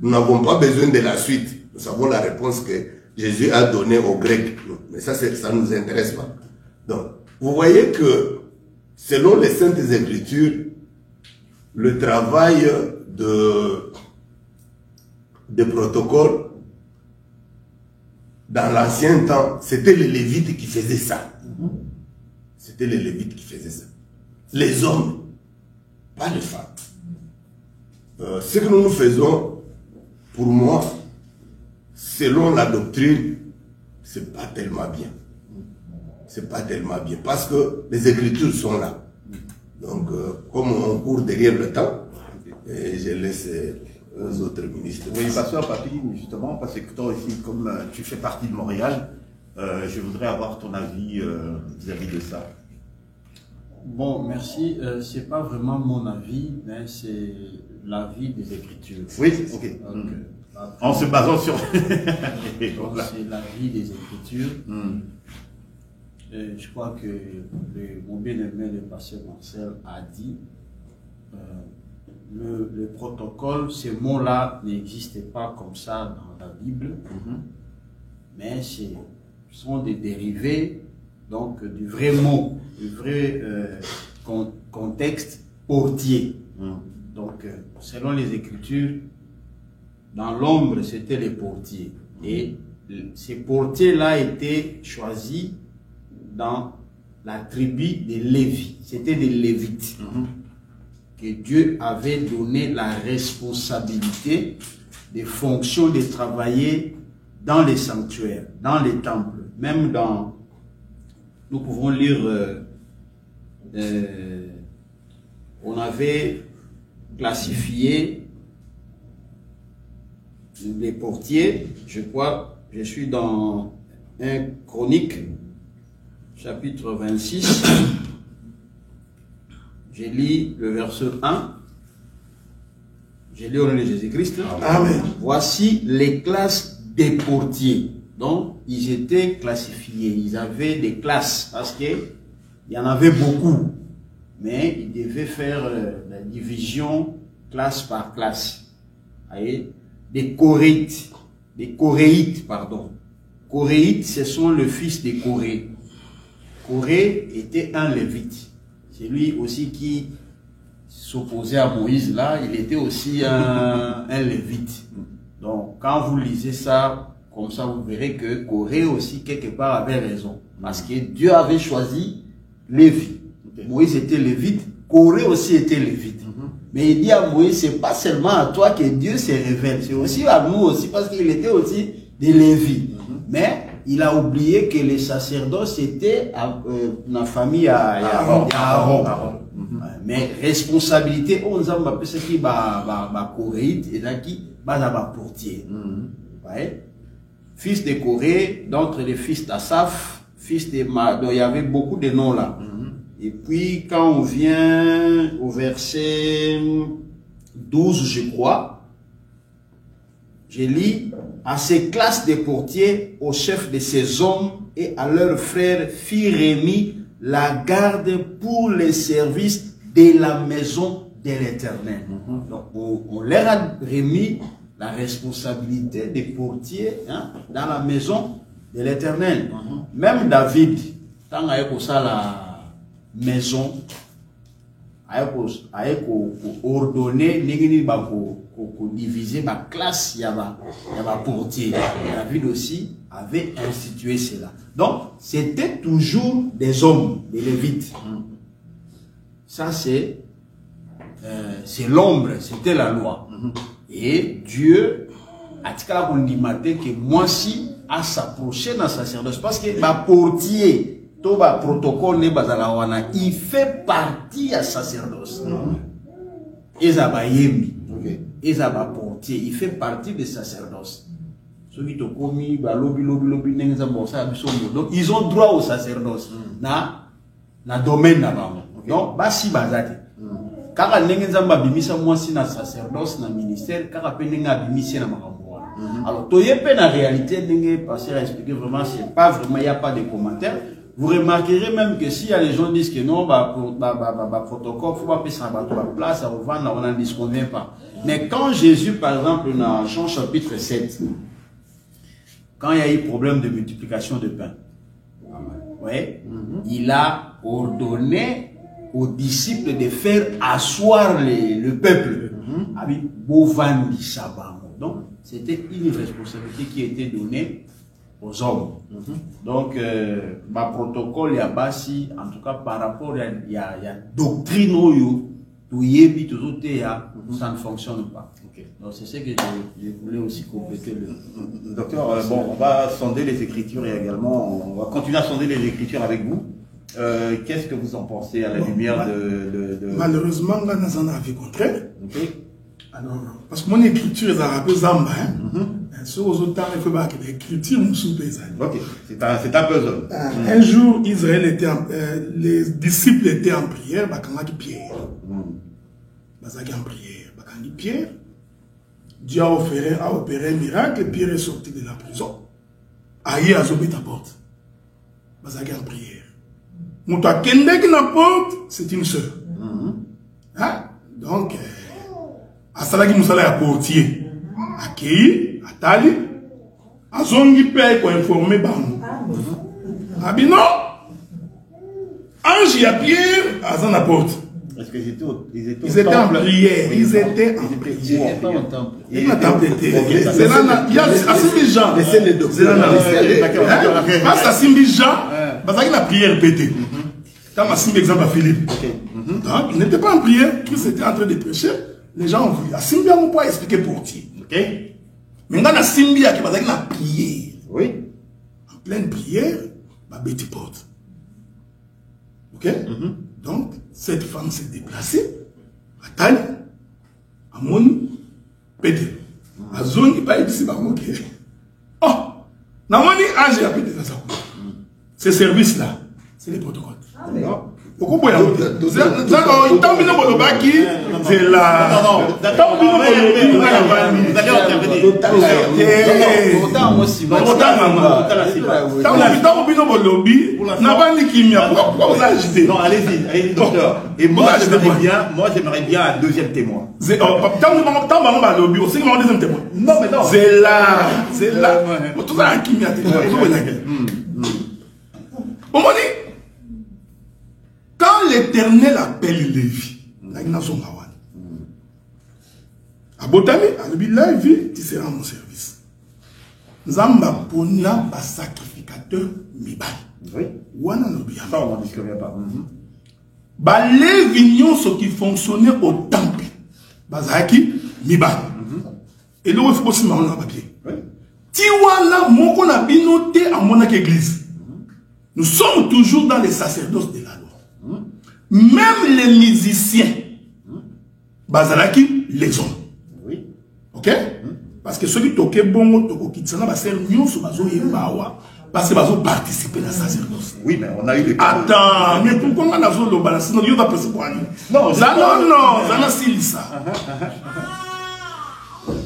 [SPEAKER 1] Nous n'avons pas besoin de la suite. Nous savons la réponse que Jésus a donnée aux Grecs. Mais ça ne nous intéresse pas. Donc, vous voyez que selon les Saintes Écritures, le travail de protocole dans l'ancien temps, c'était les Lévites qui faisaient ça. C'était les Lévites qui faisaient ça. Les hommes, pas les femmes. Ce que nous faisons, pour moi, selon la doctrine, c'est pas tellement bien. C'est pas tellement bien. Parce que les Écritures sont là. Donc, comme on court derrière le temps, et je laisse aux autres ministres.
[SPEAKER 2] Oui, pasteur Papi, justement, parce que toi aussi, comme tu fais partie de Montréal, je voudrais avoir ton avis vis-à-vis de ça.
[SPEAKER 5] Bon, merci. C'est pas vraiment mon avis, mais c'est l'avis des Écritures.
[SPEAKER 2] Oui, ok. En se basant sur...
[SPEAKER 5] Voilà. C'est l'avis des Écritures. Je crois que mon bien-aimé, le pasteur Marcel, a dit le protocole, ces mots-là n'existaient pas comme ça dans la Bible, mais ce sont des dérivés donc du vrai mot, du vrai contexte portier. Donc, selon les Écritures, dans l'ombre, c'était les portiers. Et ces portiers-là étaient choisis dans la tribu des Lévi. C'était des Lévites que Dieu avait donné la responsabilité des fonctions de travailler dans les sanctuaires, dans les temples, même dans... Nous pouvons lire... on avait classifié les portiers, je crois, je suis dans un Chronique, chapitre 26, je lis le verset 1, je lis au nom de Jésus-Christ.
[SPEAKER 4] Amen.
[SPEAKER 5] Voici les classes des portiers. Donc, ils étaient classifiés, ils avaient des classes, parce qu'il y en avait beaucoup, mais ils devaient faire la division classe par classe. Vous voyez? Des Coréites, pardon. Coréites, ce sont le fils de Corée. Corée était un Lévite. C'est lui aussi qui s'opposait à Moïse là, il était aussi un Lévite. Donc, quand vous lisez ça, comme ça, vous verrez que Corée aussi, quelque part, avait raison. Parce que Dieu avait choisi Lévi. Moïse était Lévite, Corée aussi était Lévite. Mais il dit à Moïse, c'est pas seulement à toi que Dieu se révèle, c'est aussi à nous aussi, parce qu'il était aussi des Lévites. Mais il a oublié que les sacerdoces c'était la famille Aaron. Mais responsabilité, on a appelé ce qui va Coréite et qui va portier. Fils de Corée, d'entre les fils d'Asaph, fils de donc il y avait beaucoup de noms là. Et puis quand on vient au verset 12, je crois, je lis: à ces classes de portiers, au chef de ces hommes et à leurs frères fit remis la garde pour les services de la maison de l'Éternel. Donc on leur a remis la responsabilité des portiers dans la maison de l'Éternel. Même David, quand il a ça la maison, il a ordonné de diviser ma classe, il y a portier. David aussi avait institué cela. Donc, c'était toujours des hommes, des Lévites. Ça, c'est l'ombre, c'était la loi. Et Dieu a dit que moi si à s'approcher dans sacerdoce parce que ma portier, tout le protocole il fait partie à sacerdoce. Ezabayemi, Ezaba portier, il fait partie des sacerdoces. Ceux qui ont commis, donc ils ont droit au sacerdoce. Na domaine là-bas. Donc, basi bazate. Car n'engenzamba bimisa moi si na sacerdoce na ministère, car apenenga bimisa na makamboa. Alors, toyepe na réalité n'enge passer à expliquer vraiment, c'est pas vraiment, il n'y a pas de commentaires. Vous remarquerez même que si les gens disent que non, protocole, faut pas payer ça à place, on n'en disconvient pas. Mais quand Jésus, par exemple, dans Jean chapitre 7, quand il y a eu problème de multiplication de pain, ouais, il a ordonné aux disciples de faire asseoir le peuple. Donc, c'était une responsabilité qui était donnée aux hommes. Donc, ma protocole, il y a basi, en tout cas par rapport à la doctrine, ça ne fonctionne pas. Donc, c'est ce que je voulais aussi compléter.
[SPEAKER 2] Docteur, bon, on va sonder les Écritures et également, on va continuer à sonder les Écritures avec vous. Qu'est-ce que vous en pensez à la lumière de...
[SPEAKER 4] Malheureusement, là, nous en avons avis contraire. Alors, parce que mon écriture est un peu zamba. Sur aux autres temps, il faut que l'écriture nous soupèse.
[SPEAKER 2] Ok, c'est un puzzle.
[SPEAKER 4] Un jour, Israël était les disciples étaient en prière, Pierre. En prière, Pierre. Dieu a opéré un miracle, Pierre est sorti de la prison. Aïe a zobé ta porte. En prière. Mouta Kendek na porte, c'est une sœur. Donc, Asalagi Moussala a portier. Akei, Atali, Azongi Père pour informer Bamou. Abino, Ange et Pierre, Azan la porte.
[SPEAKER 2] Est-ce qu'ils étaient
[SPEAKER 4] en prière. Ils étaient en temple. Il y a Assimbi Jean. Parce qu'Assimbi Jean, parce qu'il a prière pété. Quand Assimbi exemple à Philippe. Donc, il n'était pas en prière, Christ était en train de prêcher. Les gens ont vu. Assimbi n'a pas expliqué pour qui. Mais quand Assimbi a prié.
[SPEAKER 2] Oui.
[SPEAKER 4] En pleine prière, ma bête porte. Ok? Donc, cette femme s'est déplacée à Tali, à Moni, pété. À Zoni, pas ici, bah, ok. Oh! Namoni, Ange a pété dans sa cour. Ces services-là, c'est les protocoles. Pourquoi vous pouvez c'est la...
[SPEAKER 2] Non, allez-y, docteur. Et moi, j'aimerais bien un deuxième témoin.
[SPEAKER 4] Non, mais non. C'est là. Tout ça, qui m'y a dit. Quand l'Éternel appelle Lévi, à Botami, à Lévi, tu seras à mon service. Zamba Pona, ba sacrificateur, Mibali.
[SPEAKER 2] Oui.
[SPEAKER 4] Ça,
[SPEAKER 2] on n'en disconvient pas.
[SPEAKER 4] Ba Lévi, ceux qui fonctionnaient au temple, Bazaki, Mibali. Et là, il faut aussi m'en papier. Tiwana, mon qu'on a bien noté à mon église. Nous sommes toujours dans les sacerdoces de la loi. Même les musiciens, Bazalaki, les hommes.
[SPEAKER 2] Oui.
[SPEAKER 4] Ok? Parce que ceux qui toquent bon, toko kitsana, parce que bazo participer à la sacerdoce.
[SPEAKER 2] Oui, mais on a eu des cas.
[SPEAKER 4] Attends, mais pourquoi on a le balance? Non, il va passer pour aller. Non, ça n'a ça.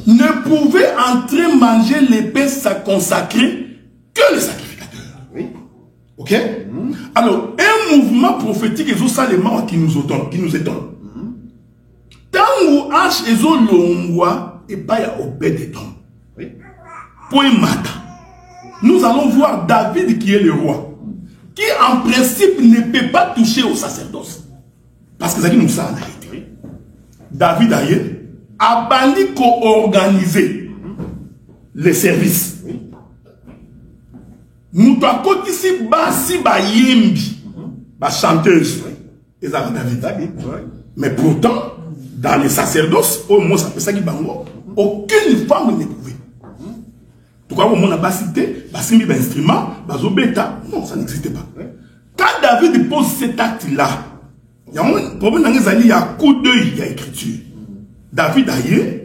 [SPEAKER 4] Ne pouvait entrer manger les pains consacrés que les sacrificateurs.
[SPEAKER 2] Oui.
[SPEAKER 4] Ok? Alors, un mouvement prophétique est seulement qui nous étonne. Tant où H est longwa et pas y a Obed-Edom.
[SPEAKER 2] Oui.
[SPEAKER 4] Point matin. Nous allons voir David qui est le roi, qui en principe ne peut pas toucher au sacerdoce. Parce que ça nous a été. David a bandit co-organisé les services. Mouto a côté si basi ba yembi, ba chanteuse, et ça David. Mais pourtant, dans les sacerdoces, au moins ça peut ça qui bango, aucune femme ne pouvait. Tout cas, au moins on a pas cité, basimbi ba instrument, bazo bêta, non, ça n'existait pas. Quand David pose cet acte-là, il y a un problème dans les années, il y a un coup d'œil, il y a écriture. David ailleurs,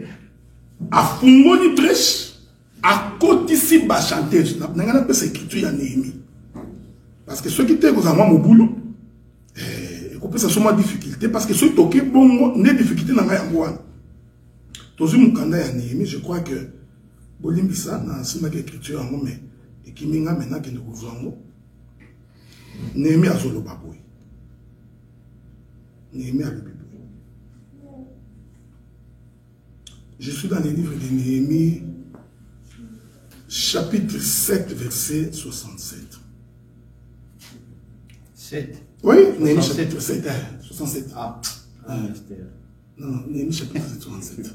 [SPEAKER 4] a fungoni prêche, à côté si bas chanteuse, n'a pas cette écriture, il y a Néhémie. Parce que ceux qui étaient aux mon boulot, ça sont ma difficulté, parce que ceux qui toquent, bon, les difficultés dans la Yangouane. Tous les gens qui Néhémie, je crois que Bolimbisa, dans ce que l'écriture, mais et qui m'inga maintenant que nous voulons, Néhémie a zolo baboui. Néhémie a le bibou. Je suis dans les livres de Néhémie, chapitre 7, verset 67.
[SPEAKER 5] 7.
[SPEAKER 4] Oui, Néhémie chapitre 7, 67.
[SPEAKER 5] Ah, mystère.
[SPEAKER 4] Non, Néhémie chapitre 7, 67.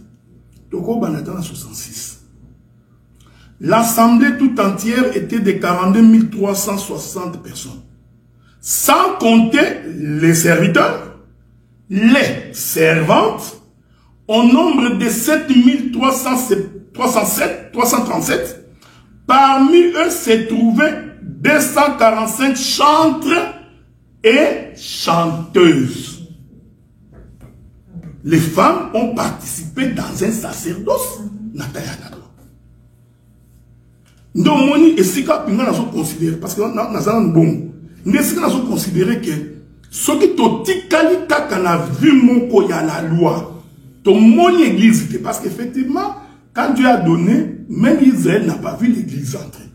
[SPEAKER 4] Toko Banatan 66. L'assemblée tout entière était de 42 360 personnes. Sans compter les serviteurs, les servantes, au nombre de 7 337, parmi eux se trouvaient 245 chantres et chanteuses. Les femmes ont participé dans un sacerdoce. Donc, moni et sika pinga nazo considérer parce que nazana bon. Mais sika nazo considérer que ce qui totikali kaka na vu moko ya la loi. Ton moni église parce qu'effectivement quand Dieu a donné, même Israël n'a pas vu l'église entrer.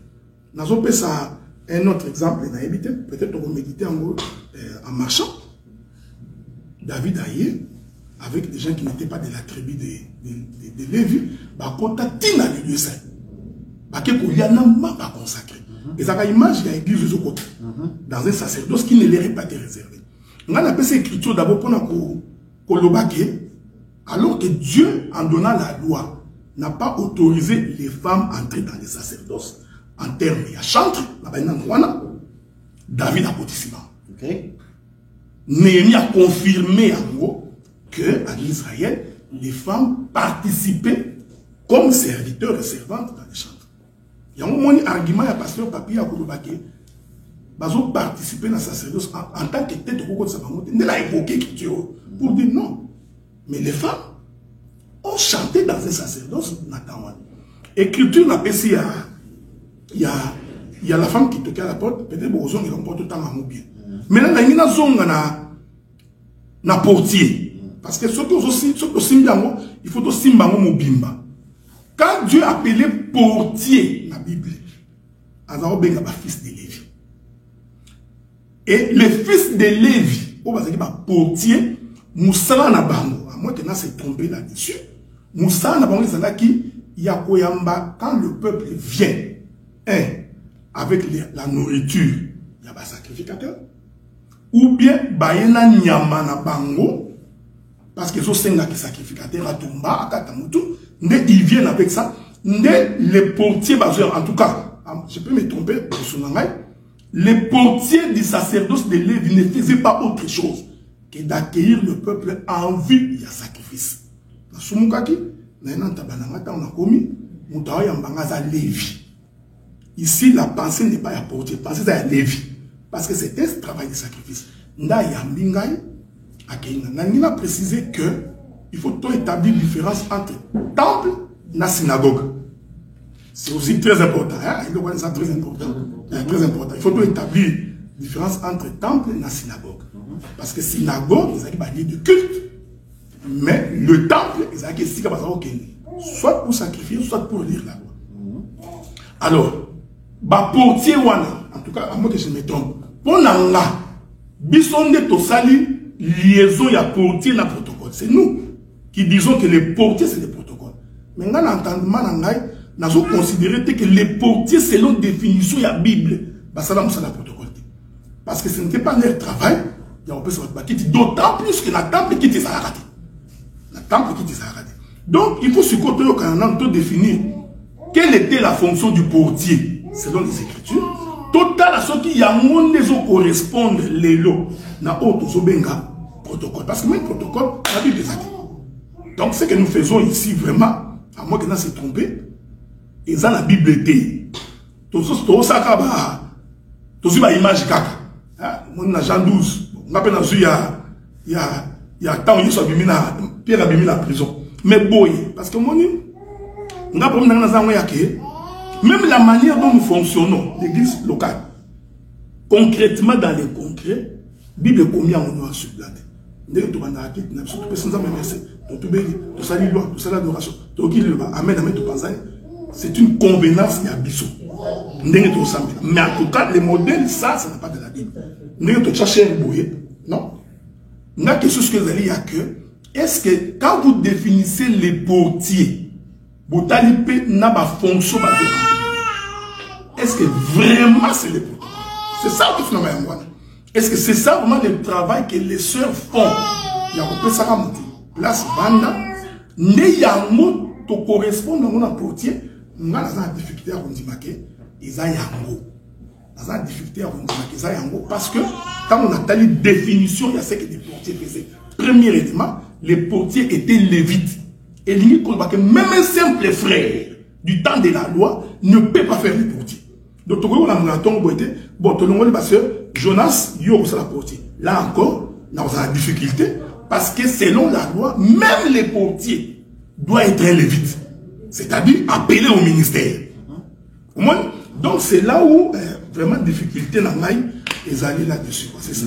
[SPEAKER 4] Nazo pe ça un autre exemple na évité peut-être on va méditer en marchant. David aïe avec des gens qui n'étaient pas de la tribu de Lévi, bah kota tina le lieu saint. Pas consacré. Et ça a image il y a l'église de côté. Dans un sacerdoce qui ne leur est pas réservé. On a appelé cette écriture d'abord pour Kolobake, alors que Dieu, en donnant la loi, n'a pas autorisé les femmes à entrer dans les sacerdoces. En termes, il y a chantre, David a potissima. Néhémie a confirmé en gros que en Israël, les femmes participaient comme serviteurs et servantes dans les chantres. Il y a un argument, il y a pasteur papier à Kolobake. Ils ont participé dans la sacerdoce en tant que tête de Koko de Sabamote. Ils ont évoqué l'écriture pour dire non. Mais les femmes ont chanté dans un sacerdoce. L'écriture n'a pas essayé. Il y a la femme qui toquait à la porte. Peut-être que ils ont porté le temps à bien. Mais là, il y a un portier. Parce que ce que aussi, il faut aussi bimba. Quand Dieu appelait portier la Bible, Azaro Benga fils de Lévi. Et le fils de Lévi, on va dire portier, Moussa na bango, à moins que n'a s'est trompé là-dessus. Moussa na bango qui yakoyamba quand le peuple vient, avec la nourriture, il y a un sacrificateur. Ou bien bayena nyama na bango, parce que ce senga qui sacrificateur à Tumba, à Katamutu, ils viennent avec ça. Les portiers, en tout cas, je peux me tromper, les portiers du sacerdoce de Lévi ne faisaient pas autre chose que d'accueillir le peuple en vue du sacrifice. Ici, la pensée n'est pas à portier, la pensée c'est à Lévi. Parce que c'est un travail de sacrifice. On a précisé que il faut établir une différence entre temple et la synagogue. C'est aussi très important. C'est très important. Très important. Il faut établir une différence entre temple et la synagogue. Parce que synagogue, c'est un lieu de culte. Mais le temple, c'est soit pour sacrifier, soit pour lire la loi. Alors, portier wana, en tout cas, à moins que je me trompe, pour nanga, bisonde tosali liaison ya portier na protocole. C'est nous qui disons que les portiers c'est des protocoles. Mais dans l'entendement nangai, nous avons considéré que les portiers selon définition de la Bible, ça va la protocole. Parce que ce n'était pas leur travail, d'autant plus que la temple qui était arrêtée. La temple qui était arrêtée. Donc il faut se côtoyer quand on a définir quelle était la fonction du portier selon les Écritures. ce qui y a monde les correspondre les lots na auto benga protocole parce que même protocole la Bible des actes. Donc ce que nous faisons ici vraiment à moins que nous se tromper et ça la Bible était tout ça kaba tout ça image kaka mon na Jean 12 on appelle dans il y a tant il soit bimina Pierre a bimina la prison mais boy parce que mon on a problème dans ça même la manière dont nous fonctionnons l'église locale concrètement dans les concrets Bible combien on a sur la terre dès que tu vas dans la quête n'a surtout personne jamais merci tout béni tout ça loi tout ça l'adoration tout qui le amen amen tout pas c'est une convenance ya biso ndenge to sambi mais en tout cas les modèles ça n'a pas de la Bible ndenge to chercher boye non n'a que ce que vous allez y a que est-ce que quand vous définissez les portiers vous talipez n'a pas fonction est-ce que vraiment c'est les portiers c'est ça que finalement est-ce que c'est ça vraiment le travail que les sœurs font il y a peu ça comme place banda ne ya mo to correspond à mon portier on a la difficulté à rondimake ils a yango la difficulté à rondimake ils a yango parce que quand on a tali définition il y a ce que les portiers faisaient premier élément les portiers étaient lévites et limite que même un simple frère du temps de la loi ne peut pas faire les portiers donc on a mon ton bon tout le monde parce que Jonas yo c'est la portier là encore on a la difficulté parce que selon la loi même les portiers doivent être un lévite c'est-à-dire appelé au ministère. Au moins, donc c'est là où vraiment difficulté dans l'ail, ils allaient là-dessus. C'est ça.